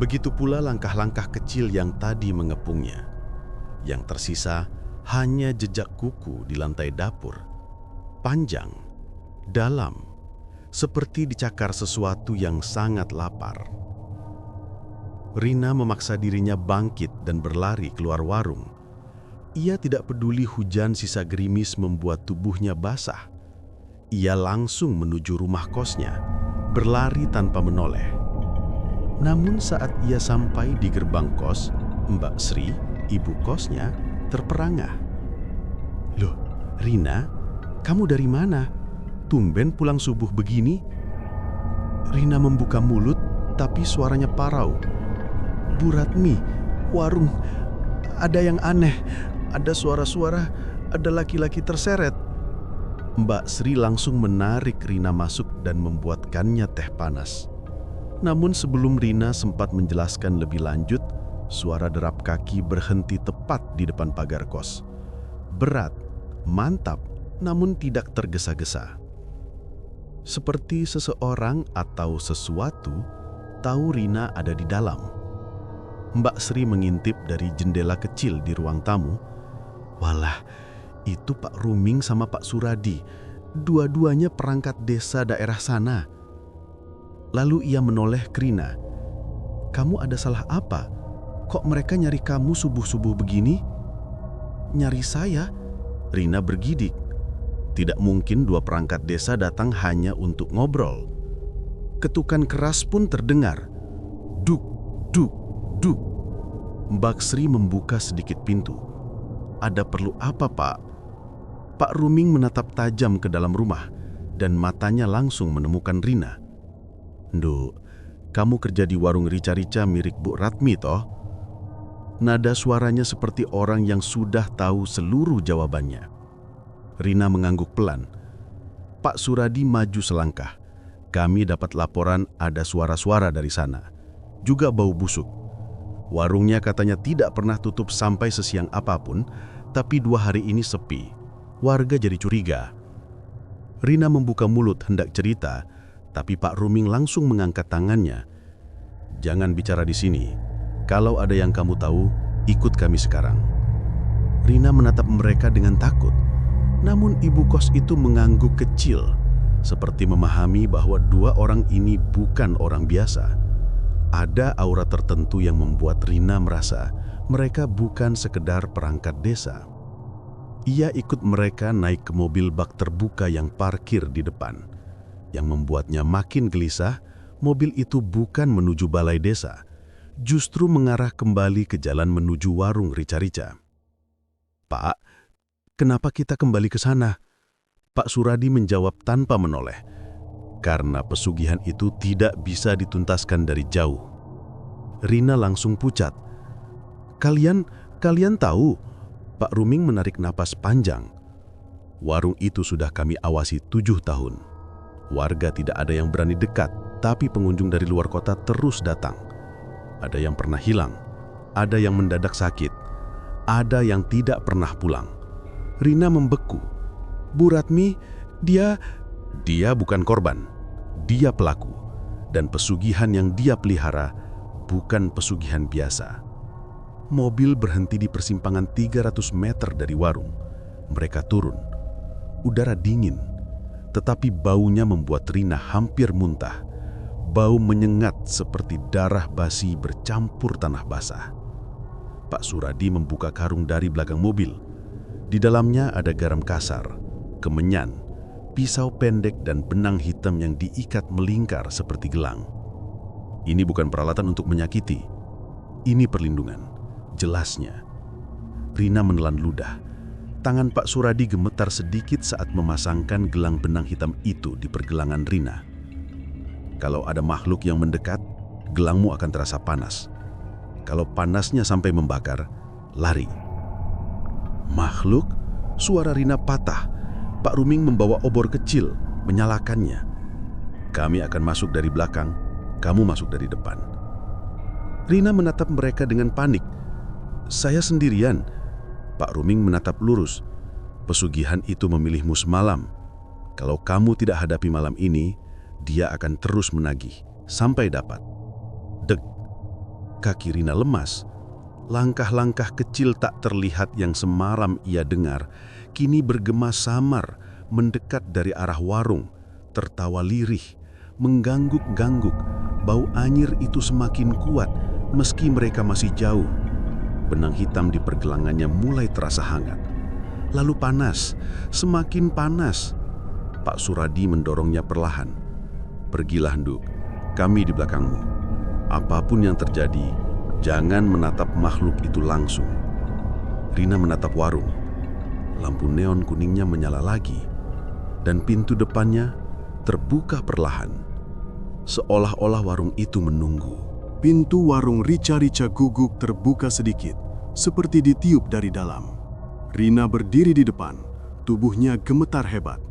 Begitu pula langkah-langkah kecil yang tadi mengepungnya. Yang tersisa hanya jejak kuku di lantai dapur. Panjang, dalam, seperti dicakar sesuatu yang sangat lapar. Rina memaksa dirinya bangkit dan berlari keluar warung. Ia tidak peduli hujan sisa gerimis membuat tubuhnya basah. Ia langsung menuju rumah kosnya, berlari tanpa menoleh. Namun saat ia sampai di gerbang kos, Mbak Sri, ibu kosnya, terperangah. "Loh, Rina, kamu dari mana? Tumben pulang subuh begini?" Rina membuka mulut, tapi suaranya parau. "Bu Ratmi, warung, ada yang aneh. Ada suara-suara, ada laki-laki terseret." Mbak Sri langsung menarik Rina masuk dan membuatkannya teh panas. Namun sebelum Rina sempat menjelaskan lebih lanjut, suara derap kaki berhenti tepat di depan pagar kos. Berat, mantap, namun tidak tergesa-gesa. Seperti seseorang atau sesuatu tahu Rina ada di dalam. Mbak Sri mengintip dari jendela kecil di ruang tamu. "Walah, itu Pak Ruming sama Pak Suradi. Dua-duanya perangkat desa daerah sana." Lalu ia menoleh ke Rina. "Kamu ada salah apa?
Kok mereka nyari kamu subuh-subuh begini? Nyari saya? Rina bergidik. Tidak mungkin dua perangkat desa datang hanya untuk ngobrol. Ketukan keras pun terdengar. Duk, duk, duk. Mbak Sri membuka sedikit pintu. Ada perlu apa, Pak? Pak Ruming menatap tajam ke dalam rumah dan matanya langsung menemukan Rina. Nduk, kamu kerja di warung rica-rica mirip Bu Ratmi toh? Nada suaranya seperti orang yang sudah tahu seluruh jawabannya. Rina mengangguk pelan. Pak Suradi maju selangkah. Kami dapat laporan ada suara-suara dari sana. Juga bau busuk. Warungnya katanya tidak pernah tutup sampai sesiang apapun, tapi 2 hari ini sepi. Warga jadi curiga. Rina membuka mulut hendak cerita, tapi Pak Ruming langsung mengangkat tangannya. Jangan bicara di sini. Kalau ada yang kamu tahu, ikut kami sekarang. Rina menatap mereka dengan takut. Namun ibu kos itu mengangguk kecil, seperti memahami bahwa 2 orang ini bukan orang biasa. Ada aura tertentu yang membuat Rina merasa mereka bukan sekedar perangkat desa. Ia ikut mereka naik ke mobil bak terbuka yang parkir di depan. Yang membuatnya makin gelisah, mobil itu bukan menuju balai desa, justru mengarah kembali ke jalan menuju warung rica-rica. Pak, kenapa kita kembali ke sana? Pak Suradi menjawab tanpa menoleh. Karena pesugihan itu tidak bisa dituntaskan dari jauh. Rina langsung pucat. Kalian tahu? Pak Ruming menarik napas panjang. Warung itu sudah kami awasi 7 tahun. Warga tidak ada yang berani dekat, tapi pengunjung dari luar kota terus datang. Ada yang pernah hilang, ada yang mendadak sakit, ada yang tidak pernah pulang. Rina membeku. Bu Ratmi, dia bukan korban, dia pelaku. Dan pesugihan yang dia pelihara bukan pesugihan biasa. Mobil berhenti di persimpangan 300 meter dari warung. Mereka turun. Udara dingin, tetapi baunya membuat Rina hampir muntah. Bau menyengat seperti darah basi bercampur tanah basah. Pak Suradi membuka karung dari belakang mobil. Di dalamnya ada garam kasar, kemenyan, pisau pendek dan benang hitam yang diikat melingkar seperti gelang. Ini bukan peralatan untuk menyakiti. Ini perlindungan, jelasnya. Rina menelan ludah. Tangan Pak Suradi gemetar sedikit saat memasangkan gelang benang hitam itu di pergelangan Rina. Kalau ada makhluk yang mendekat, gelangmu akan terasa panas. Kalau panasnya sampai membakar, lari. Makhluk? Suara Rina patah. Pak Ruming membawa obor kecil, menyalakannya. Kami akan masuk dari belakang, kamu masuk dari depan. Rina menatap mereka dengan panik. Saya sendirian. Pak Ruming menatap lurus. Pesugihan itu memilihmu semalam. Kalau kamu tidak hadapi malam ini, dia akan terus menagih sampai dapat. Deg. Kaki Rina lemas. Langkah-langkah kecil tak terlihat yang semalam ia dengar kini bergema samar mendekat dari arah warung, tertawa lirih, menggangguk-gangguk. Bau anyir itu semakin kuat meski mereka masih jauh. Benang hitam di pergelangannya mulai terasa hangat. Lalu panas, semakin panas. Pak Suradi mendorongnya perlahan. Pergilah, Nduk, kami di belakangmu. Apapun yang terjadi, jangan menatap makhluk itu langsung. Rina menatap warung. Lampu neon kuningnya menyala lagi, dan pintu depannya terbuka perlahan. Seolah-olah warung itu menunggu.
Pintu warung rica-rica guguk terbuka sedikit, seperti ditiup dari dalam. Rina berdiri di depan, tubuhnya gemetar hebat.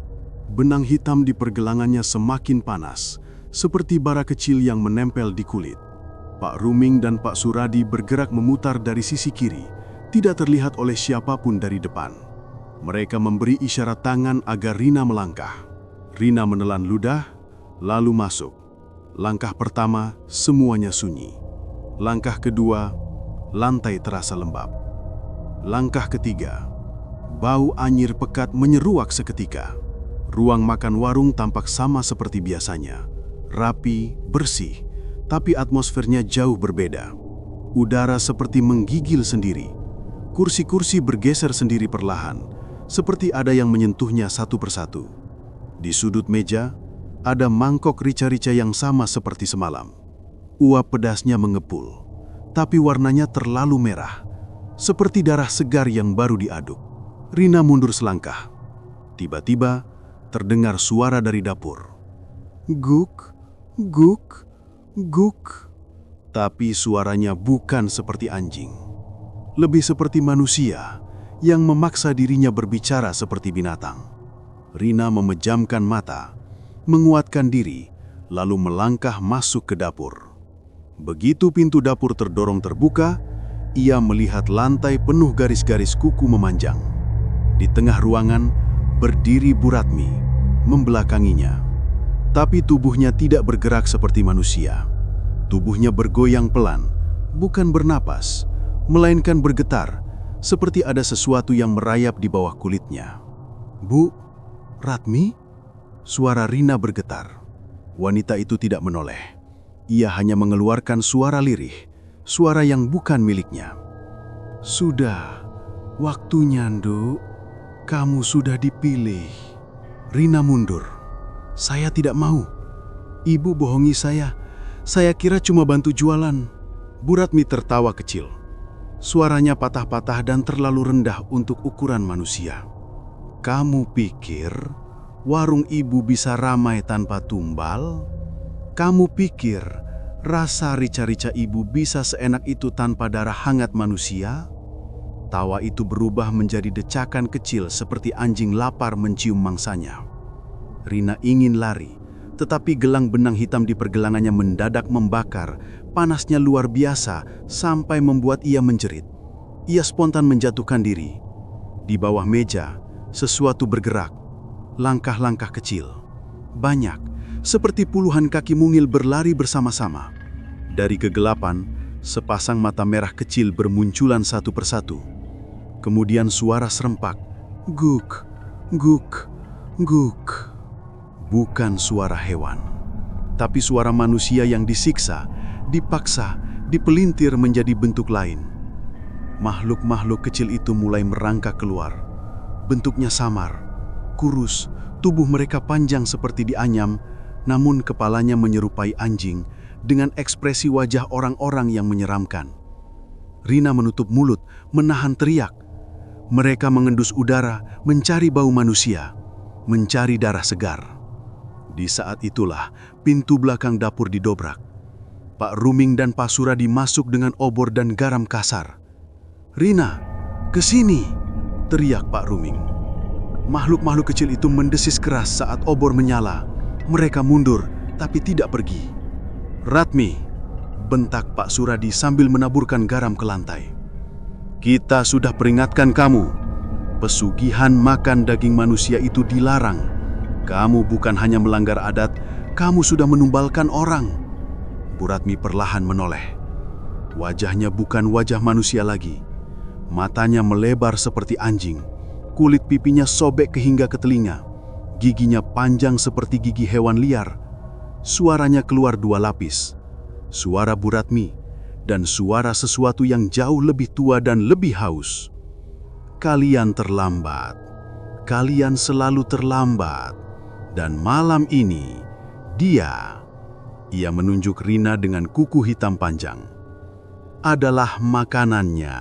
Benang hitam di pergelangannya semakin panas, seperti bara kecil yang menempel di kulit. Pak Ruming dan Pak Suradi bergerak memutar dari sisi kiri, tidak terlihat oleh siapapun dari depan. Mereka memberi isyarat tangan agar Rina melangkah. Rina menelan ludah, lalu masuk. Langkah pertama, semuanya sunyi. Langkah kedua, lantai terasa lembab. Langkah ketiga, bau anyir pekat menyeruak seketika. Ruang makan warung tampak sama seperti biasanya. Rapi, bersih, tapi atmosfernya jauh berbeda.
Udara seperti menggigil sendiri. Kursi-kursi bergeser sendiri perlahan, seperti ada yang menyentuhnya satu persatu. Di sudut meja, ada mangkok rica-rica yang sama seperti semalam. Uap pedasnya mengepul, tapi warnanya terlalu merah, seperti darah segar yang baru diaduk. Rina mundur selangkah. Tiba-tiba, terdengar suara dari dapur. Guk, guk, guk. Tapi suaranya bukan seperti anjing. Lebih seperti manusia yang memaksa dirinya berbicara seperti binatang. Rina memejamkan mata, menguatkan diri, lalu melangkah masuk ke dapur. Begitu pintu dapur terdorong terbuka, ia melihat lantai penuh garis-garis kuku memanjang. Di tengah ruangan, berdiri Bu Ratmi, membelakanginya. Tapi tubuhnya tidak bergerak seperti manusia. Tubuhnya bergoyang pelan, bukan bernapas, melainkan bergetar, seperti ada sesuatu yang merayap di bawah kulitnya. Bu Ratmi? Suara Rina bergetar. Wanita itu tidak menoleh. Ia hanya mengeluarkan suara lirih, suara yang bukan miliknya. Sudah, waktunya, Nduk. Kamu sudah dipilih. Rina mundur. Saya tidak mau. Ibu bohongi saya. Saya kira cuma bantu jualan. Bu Ratmi tertawa kecil. Suaranya patah-patah dan terlalu rendah untuk ukuran manusia. Kamu pikir warung ibu bisa ramai tanpa tumbal? Kamu pikir rasa rica-rica ibu bisa seenak itu tanpa darah hangat manusia? Tawa itu berubah menjadi decakan kecil seperti anjing lapar mencium mangsanya. Rina ingin lari, tetapi gelang benang hitam di pergelangannya mendadak membakar, panasnya luar biasa sampai membuat ia menjerit. Ia spontan menjatuhkan diri. Di bawah meja, sesuatu bergerak. Langkah-langkah kecil. Banyak, seperti puluhan kaki mungil berlari bersama-sama. Dari kegelapan, sepasang mata merah kecil bermunculan satu persatu. Kemudian suara serempak. Guk, guk, guk. Bukan suara hewan, tapi suara manusia yang disiksa, dipaksa, dipelintir menjadi bentuk lain. Makhluk-makhluk kecil itu mulai merangkak keluar. Bentuknya samar, kurus, tubuh mereka panjang seperti dianyam, namun kepalanya menyerupai anjing dengan ekspresi wajah orang-orang yang menyeramkan. Rina menutup mulut, menahan teriak. Mereka mengendus udara, mencari bau manusia, mencari darah segar. Di saat itulah, pintu belakang dapur didobrak. Pak Ruming dan Pak Suradi masuk dengan obor dan garam kasar. Rina, ke sini, teriak Pak Ruming. Makhluk-makhluk kecil itu mendesis keras saat obor menyala. Mereka mundur, tapi tidak pergi. Ratmi, bentak Pak Suradi sambil menaburkan garam ke lantai. Kita sudah peringatkan kamu. Pesugihan makan daging manusia itu dilarang. Kamu bukan hanya melanggar adat, kamu sudah menumbalkan orang. Bu Ratmi perlahan menoleh. Wajahnya bukan wajah manusia lagi. Matanya melebar seperti anjing. Kulit pipinya sobek hingga ke telinga. Giginya panjang seperti gigi hewan liar. Suaranya keluar dua lapis. Suara Bu Ratmi dan suara sesuatu yang jauh lebih tua dan lebih haus. Kalian terlambat. Kalian selalu terlambat. Dan malam ini, ia menunjuk Rina dengan kuku hitam panjang, adalah makanannya.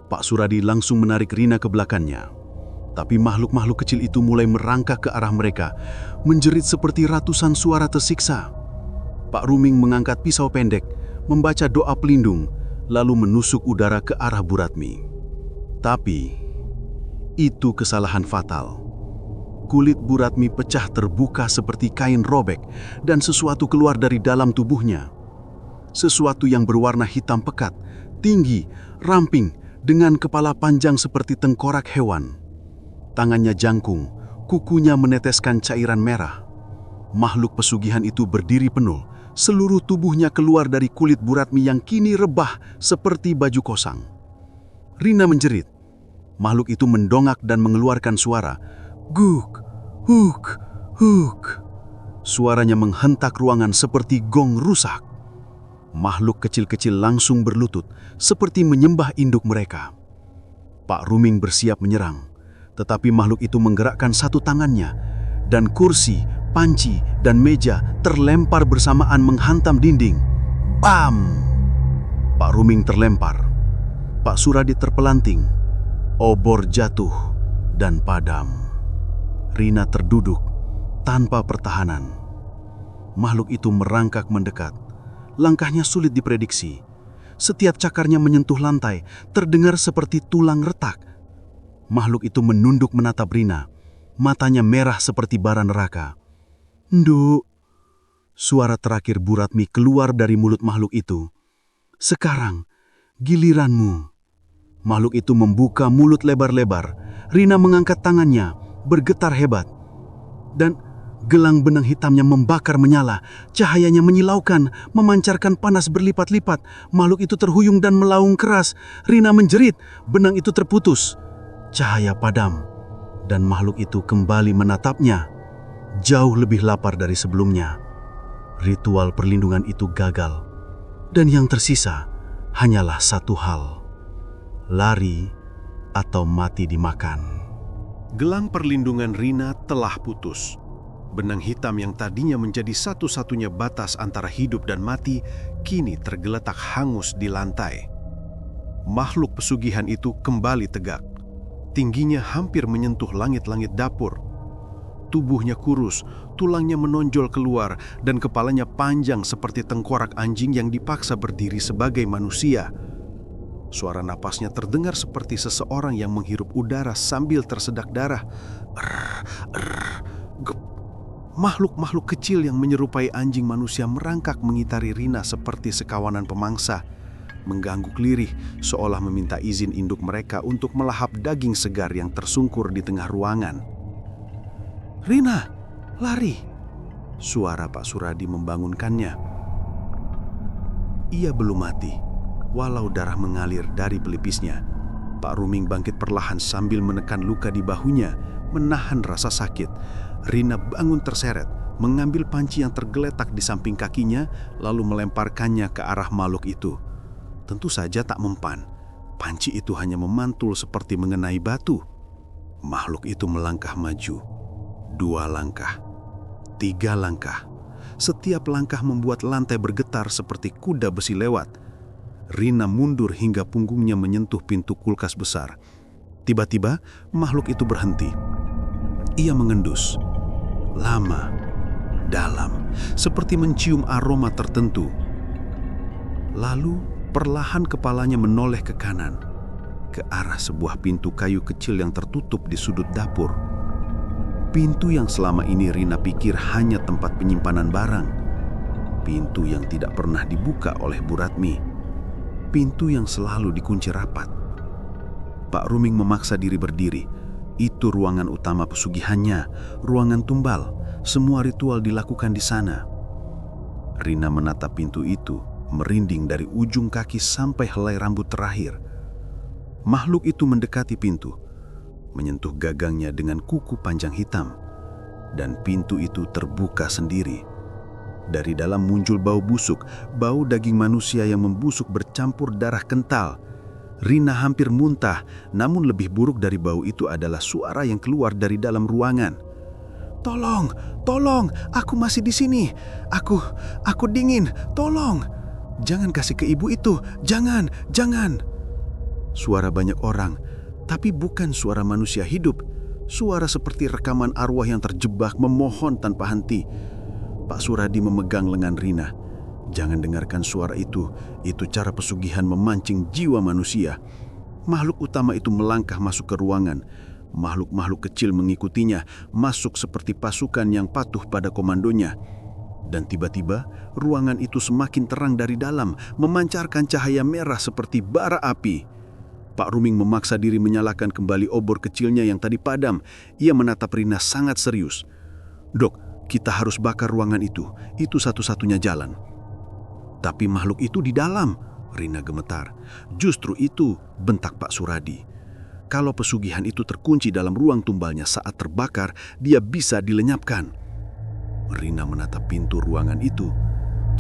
Pak Suradi langsung menarik Rina ke belakangnya. Tapi makhluk-makhluk kecil itu mulai merangkak ke arah mereka, menjerit seperti ratusan suara tersiksa. Pak Ruming mengangkat pisau pendek, membaca doa pelindung, lalu menusuk udara ke arah Bu Ratmi. Tapi, itu kesalahan fatal. Kulit Bu Ratmi pecah terbuka seperti kain robek dan sesuatu keluar dari dalam tubuhnya. Sesuatu yang berwarna hitam pekat, tinggi, ramping, dengan kepala panjang seperti tengkorak hewan. Tangannya jangkung, kukunya meneteskan cairan merah. Makhluk pesugihan itu berdiri penuh, seluruh tubuhnya keluar dari kulit Bu Ratmi yang kini rebah seperti baju kosong. Rina menjerit. Makhluk itu mendongak dan mengeluarkan suara. Guk, huk, huk. Suaranya menghentak ruangan seperti gong rusak.
Makhluk kecil-kecil langsung berlutut, seperti menyembah induk mereka. Pak Ruming bersiap menyerang, tetapi makhluk itu menggerakkan satu tangannya, dan kursi, panci, dan meja terlempar bersamaan menghantam dinding. Bam! Pak Ruming terlempar. Pak Suradi terpelanting. Obor jatuh dan padam. Rina terduduk tanpa pertahanan. Makhluk itu merangkak mendekat. Langkahnya sulit diprediksi. Setiap cakarnya menyentuh lantai, terdengar seperti tulang retak. Makhluk itu menunduk menatap Rina. Matanya merah seperti bara neraka. "Nduk." Suara terakhir Bu Ratmi keluar dari mulut makhluk itu. "Sekarang, giliranmu." Makhluk itu membuka mulut lebar-lebar. Rina mengangkat tangannya, bergetar hebat. Dan gelang benang hitamnya membakar menyala. Cahayanya menyilaukan, memancarkan panas berlipat-lipat. Makhluk itu terhuyung dan melaung keras. Rina menjerit, benang itu terputus. Cahaya padam, dan makhluk itu kembali menatapnya. Jauh lebih lapar dari sebelumnya. Ritual perlindungan itu gagal. Dan yang tersisa hanyalah satu hal. Lari atau mati dimakan.
Gelang perlindungan Rina telah putus. Benang hitam yang tadinya menjadi satu-satunya batas antara hidup dan mati, kini tergeletak hangus di lantai. Makhluk pesugihan itu kembali tegak. Tingginya hampir menyentuh langit-langit dapur. Tubuhnya kurus, tulangnya menonjol keluar, dan kepalanya panjang seperti tengkorak anjing yang dipaksa berdiri sebagai manusia. Suara napasnya terdengar seperti seseorang yang menghirup udara sambil tersedak darah. Makhluk-makhluk kecil yang menyerupai anjing manusia merangkak mengitari Rina seperti sekawanan pemangsa, mengganggu lirih seolah meminta izin induk mereka untuk melahap daging segar yang tersungkur di tengah ruangan. "Rina, lari!" Suara Pak Suradi membangunkannya. Ia belum mati, walau darah mengalir dari pelipisnya. Pak Ruming bangkit perlahan sambil menekan luka di bahunya, menahan rasa sakit. Rina bangun terseret, mengambil panci yang tergeletak di samping kakinya, lalu melemparkannya ke arah makhluk itu. Tentu saja tak mempan. Panci itu hanya memantul seperti mengenai batu. Makhluk itu melangkah maju. 2 langkah. 3 langkah. Setiap langkah membuat lantai bergetar seperti kuda besi lewat. Rina mundur hingga punggungnya menyentuh pintu kulkas besar. Tiba-tiba, makhluk itu berhenti. Ia mengendus. Lama, dalam, seperti mencium aroma tertentu. Lalu, perlahan kepalanya menoleh ke kanan, ke arah sebuah pintu kayu kecil yang tertutup di sudut dapur. Pintu yang selama ini Rina pikir hanya tempat penyimpanan barang. Pintu yang tidak pernah dibuka oleh Bu Ratmi. Pintu yang selalu dikunci rapat. Pak Ruming memaksa diri berdiri. Itu ruangan utama pesugihannya, ruangan tumbal. Semua ritual dilakukan di sana. Rina menatap pintu itu, merinding dari ujung kaki sampai helai rambut terakhir. Makhluk itu mendekati pintu, menyentuh gagangnya dengan kuku panjang hitam, dan pintu itu terbuka sendiri. Dari dalam muncul bau busuk, bau daging manusia yang membusuk bercampur darah kental. Rina hampir muntah, namun lebih buruk dari bau itu adalah suara yang keluar dari dalam ruangan. "Tolong, tolong, aku masih di sini. Aku dingin, tolong. Jangan kasih ke ibu itu, jangan, jangan." Suara banyak orang, tapi bukan suara manusia hidup. Suara seperti rekaman arwah yang terjebak memohon tanpa henti. Pak Suradi memegang lengan Rina. "Jangan dengarkan suara itu cara pesugihan memancing jiwa manusia." Makhluk utama itu melangkah masuk ke ruangan. Makhluk-makhluk kecil mengikutinya, masuk seperti pasukan yang patuh pada komandonya. Dan tiba-tiba, ruangan itu semakin terang dari dalam, memancarkan cahaya merah seperti bara api. Pak Ruming memaksa diri menyalakan kembali obor kecilnya yang tadi padam. Ia menatap Rina sangat serius. "Dok, kita harus bakar ruangan itu. Itu satu-satunya jalan." "Tapi makhluk itu di dalam," Rina gemetar. "Justru itu," bentak Pak Suradi. "Kalau pesugihan itu terkunci dalam ruang tumbalnya saat terbakar, dia bisa dilenyapkan." Rina menatap pintu ruangan itu.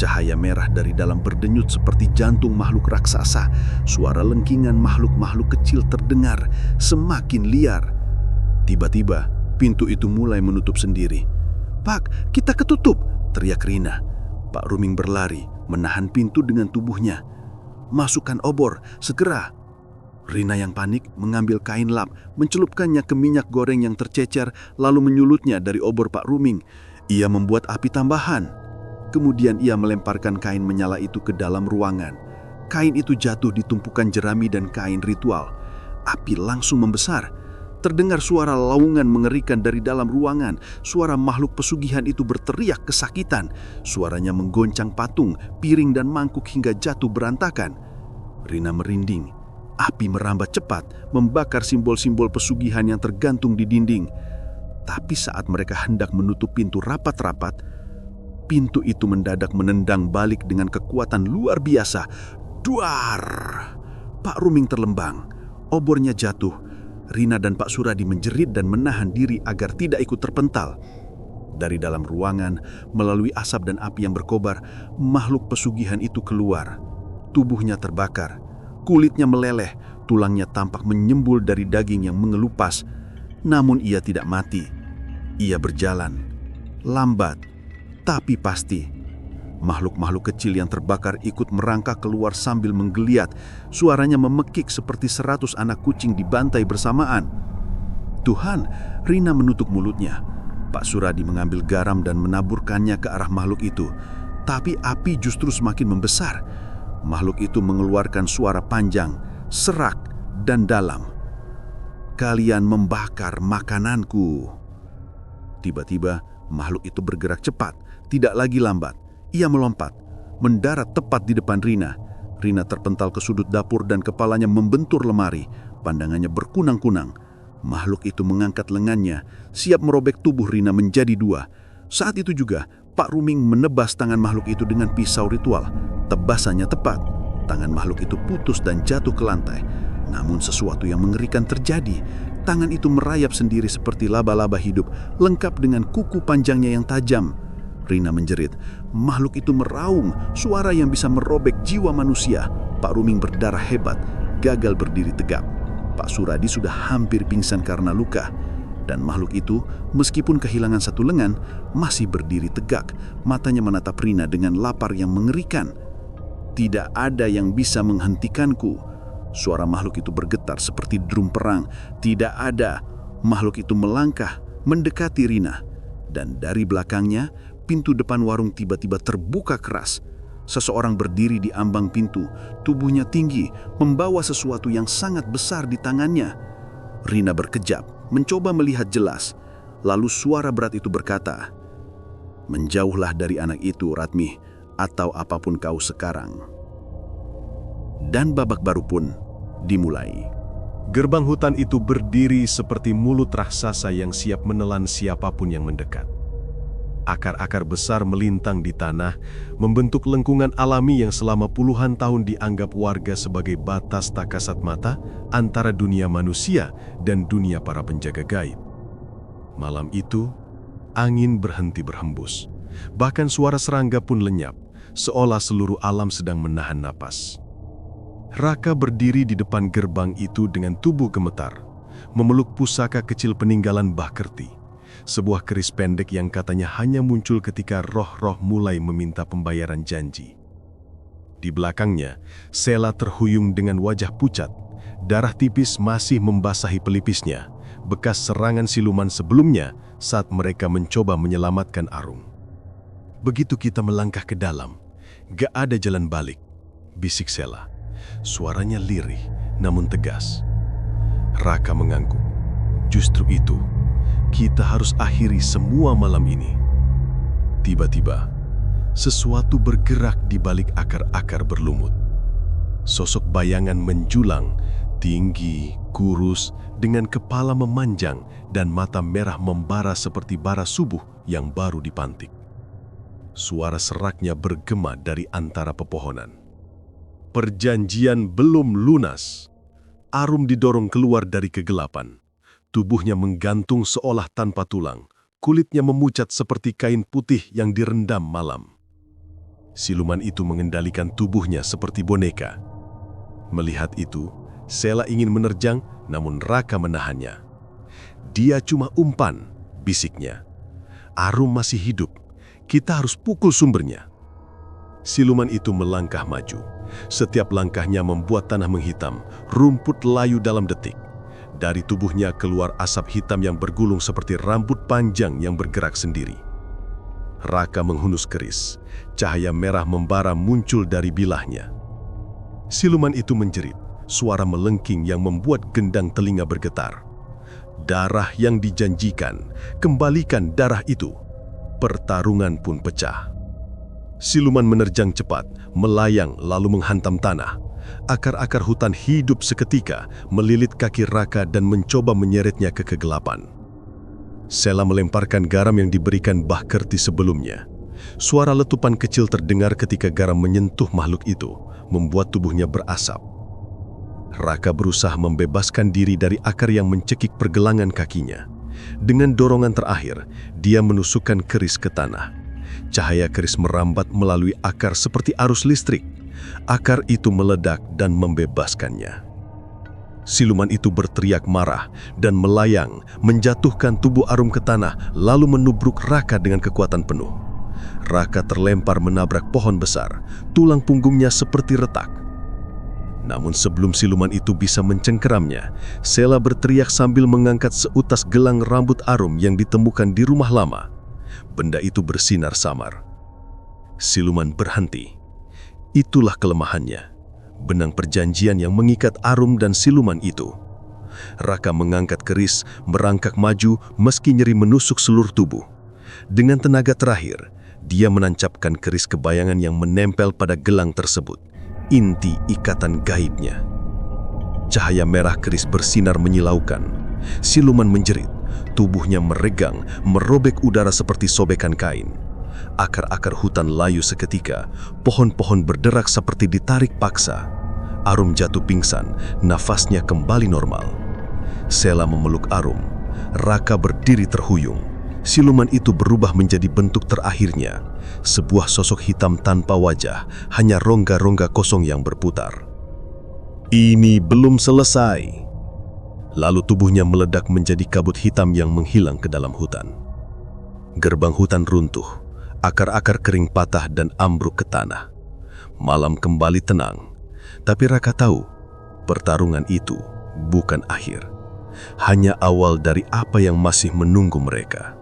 Cahaya merah dari dalam berdenyut seperti jantung makhluk raksasa. Suara lengkingan makhluk-makhluk kecil terdengar semakin liar. Tiba-tiba, pintu itu mulai menutup sendiri. "Pak, kita ketutup!" teriak Rina. Pak Ruming berlari, menahan pintu dengan tubuhnya. "Masukkan obor, segera!" Rina yang panik mengambil kain lap, mencelupkannya ke minyak goreng yang tercecer, lalu menyulutnya dari obor Pak Ruming. Ia membuat api tambahan. Kemudian ia melemparkan kain menyala itu ke dalam ruangan. Kain itu jatuh di tumpukan jerami dan kain ritual. Api langsung membesar. Terdengar suara laungan mengerikan dari dalam ruangan. Suara makhluk pesugihan itu berteriak kesakitan. Suaranya menggoncang patung, piring dan mangkuk hingga jatuh berantakan. Rina merinding. Api merambat cepat, membakar simbol-simbol pesugihan yang tergantung di dinding. Tapi saat mereka hendak menutup pintu rapat-rapat, pintu itu mendadak menendang balik dengan kekuatan luar biasa. Duar! Pak Ruming terlembang. Obornya jatuh. Rina dan Pak Suradi menjerit dan menahan diri agar tidak ikut terpental. Dari dalam ruangan, melalui asap dan api yang berkobar, makhluk pesugihan itu keluar. Tubuhnya terbakar. Kulitnya meleleh, tulangnya tampak menyembul dari daging yang mengelupas. Namun ia tidak mati. Ia berjalan. Lambat, tapi pasti. Makhluk-makhluk kecil yang terbakar ikut merangkak keluar sambil menggeliat. Suaranya memekik seperti 100 anak kucing dibantai bersamaan. "Tuhan!" Rina menutup mulutnya. Pak Suradi mengambil garam dan menaburkannya ke arah makhluk itu. Tapi api justru semakin membesar. Makhluk itu mengeluarkan suara panjang, serak, dan dalam. "Kalian membakar makananku." Tiba-tiba, makhluk itu bergerak cepat, tidak lagi lambat. Ia melompat, mendarat tepat di depan Rina. Rina terpental ke sudut dapur dan kepalanya membentur lemari. Pandangannya berkunang-kunang. Makhluk itu mengangkat lengannya, siap merobek tubuh Rina menjadi dua. Saat itu juga, Pak Ruming menebas tangan makhluk itu dengan pisau ritual. Tebasannya tepat. Tangan makhluk itu putus dan jatuh ke lantai. Namun sesuatu yang mengerikan terjadi. Tangan itu merayap sendiri seperti laba-laba hidup, lengkap dengan kuku panjangnya yang tajam. Rina menjerit. Makhluk itu meraung, suara yang bisa merobek jiwa manusia. Pak Ruming berdarah hebat, gagal berdiri tegak. Pak Suradi sudah hampir pingsan karena luka. Dan makhluk itu, meskipun kehilangan satu lengan, masih berdiri tegak. Matanya menatap Rina dengan lapar yang mengerikan. "Tidak ada yang bisa menghentikanku." Suara makhluk itu bergetar seperti drum perang. "Tidak ada." Makhluk itu melangkah, mendekati Rina. Dan dari belakangnya, pintu depan warung tiba-tiba terbuka keras. Seseorang berdiri di ambang pintu, tubuhnya tinggi, membawa sesuatu yang sangat besar di tangannya. Rina berkejap, mencoba melihat jelas. Lalu suara berat itu berkata, "Menjauhlah dari anak itu, Ratmi, atau apapun kau sekarang." Dan babak baru pun dimulai.
Gerbang hutan itu berdiri seperti mulut raksasa yang siap menelan siapapun yang mendekat. Akar-akar besar melintang di tanah, membentuk lengkungan alami yang selama puluhan tahun dianggap warga sebagai batas tak kasat mata antara dunia manusia dan dunia para penjaga gaib. Malam itu, angin berhenti berhembus. Bahkan suara serangga pun lenyap, seolah seluruh alam sedang menahan napas. Raka berdiri di depan gerbang itu dengan tubuh gemetar, memeluk pusaka kecil peninggalan Mbah Kerti. Sebuah keris pendek yang katanya hanya muncul ketika roh-roh mulai meminta pembayaran janji. Di belakangnya, Sela terhuyung dengan wajah pucat. Darah tipis masih membasahi pelipisnya, bekas serangan siluman sebelumnya saat mereka mencoba menyelamatkan Arung. "Begitu kita melangkah ke dalam, gak ada jalan balik," bisik Sela. Suaranya lirih, namun tegas. Raka mengangguk. "Justru itu, kita harus akhiri semua malam ini." Tiba-tiba, sesuatu bergerak di balik akar-akar berlumut. Sosok bayangan menjulang, tinggi, kurus, dengan kepala memanjang dan mata merah membara seperti bara subuh yang baru dipantik. Suara seraknya bergema dari antara pepohonan. Perjanjian belum lunas. Arum didorong keluar dari kegelapan. Tubuhnya menggantung seolah tanpa tulang. Kulitnya memucat seperti kain putih yang direndam malam.
Siluman itu mengendalikan tubuhnya seperti boneka. Melihat itu, Sela ingin menerjang, namun Raka menahannya. "Dia cuma umpan," bisiknya. "Arum masih hidup. Kita harus pukul sumbernya." Siluman itu melangkah maju. Setiap langkahnya membuat tanah menghitam, rumput layu dalam detik. Dari tubuhnya keluar asap hitam yang bergulung seperti rambut panjang yang bergerak sendiri. Raka menghunus keris. Cahaya merah membara muncul dari bilahnya. Siluman itu menjerit, suara melengking yang membuat gendang telinga bergetar. Darah yang dijanjikan, kembalikan darah itu. Pertarungan pun pecah. Siluman menerjang cepat, melayang lalu menghantam tanah. Akar-akar hutan hidup seketika, melilit kaki Raka dan mencoba menyeretnya ke kegelapan. Sela melemparkan garam yang diberikan Bahkerti sebelumnya. Suara letupan kecil terdengar ketika garam menyentuh makhluk itu, membuat tubuhnya berasap. Raka berusaha membebaskan diri dari akar yang mencekik pergelangan kakinya. Dengan dorongan terakhir, dia menusukkan keris ke tanah. Cahaya keris merambat melalui akar seperti arus listrik. Akar itu meledak dan membebaskannya. Siluman itu berteriak marah dan melayang, menjatuhkan tubuh Arum ke tanah, lalu menubruk Raka dengan kekuatan penuh. Raka terlempar menabrak pohon besar, tulang punggungnya seperti retak. Namun sebelum siluman itu bisa mencengkeramnya, Sela berteriak sambil mengangkat seutas gelang rambut Arum yang ditemukan di rumah lama. Benda itu bersinar samar. Siluman berhenti. Itulah kelemahannya. Benang perjanjian yang mengikat Arum dan siluman itu. Raka mengangkat keris, merangkak maju meski nyeri menusuk seluruh tubuh. Dengan tenaga terakhir, dia menancapkan keris kebayangan yang menempel pada gelang tersebut, inti ikatan gaibnya. Cahaya merah keris bersinar menyilaukan. Siluman menjerit, tubuhnya meregang, merobek udara seperti sobekan kain. Akar-akar hutan layu seketika, pohon-pohon berderak seperti ditarik paksa. Arum jatuh pingsan, nafasnya kembali normal. Sela memeluk Arum. Raka berdiri terhuyung. Siluman itu berubah menjadi bentuk terakhirnya. Sebuah sosok hitam tanpa wajah, hanya rongga-rongga kosong yang berputar. Ini belum selesai. Lalu tubuhnya meledak menjadi kabut hitam yang menghilang ke dalam hutan. Gerbang hutan runtuh. Akar-akar kering patah dan ambruk ke tanah. Malam kembali tenang, tapi Raka tahu pertarungan itu bukan akhir, hanya awal dari apa yang masih menunggu mereka.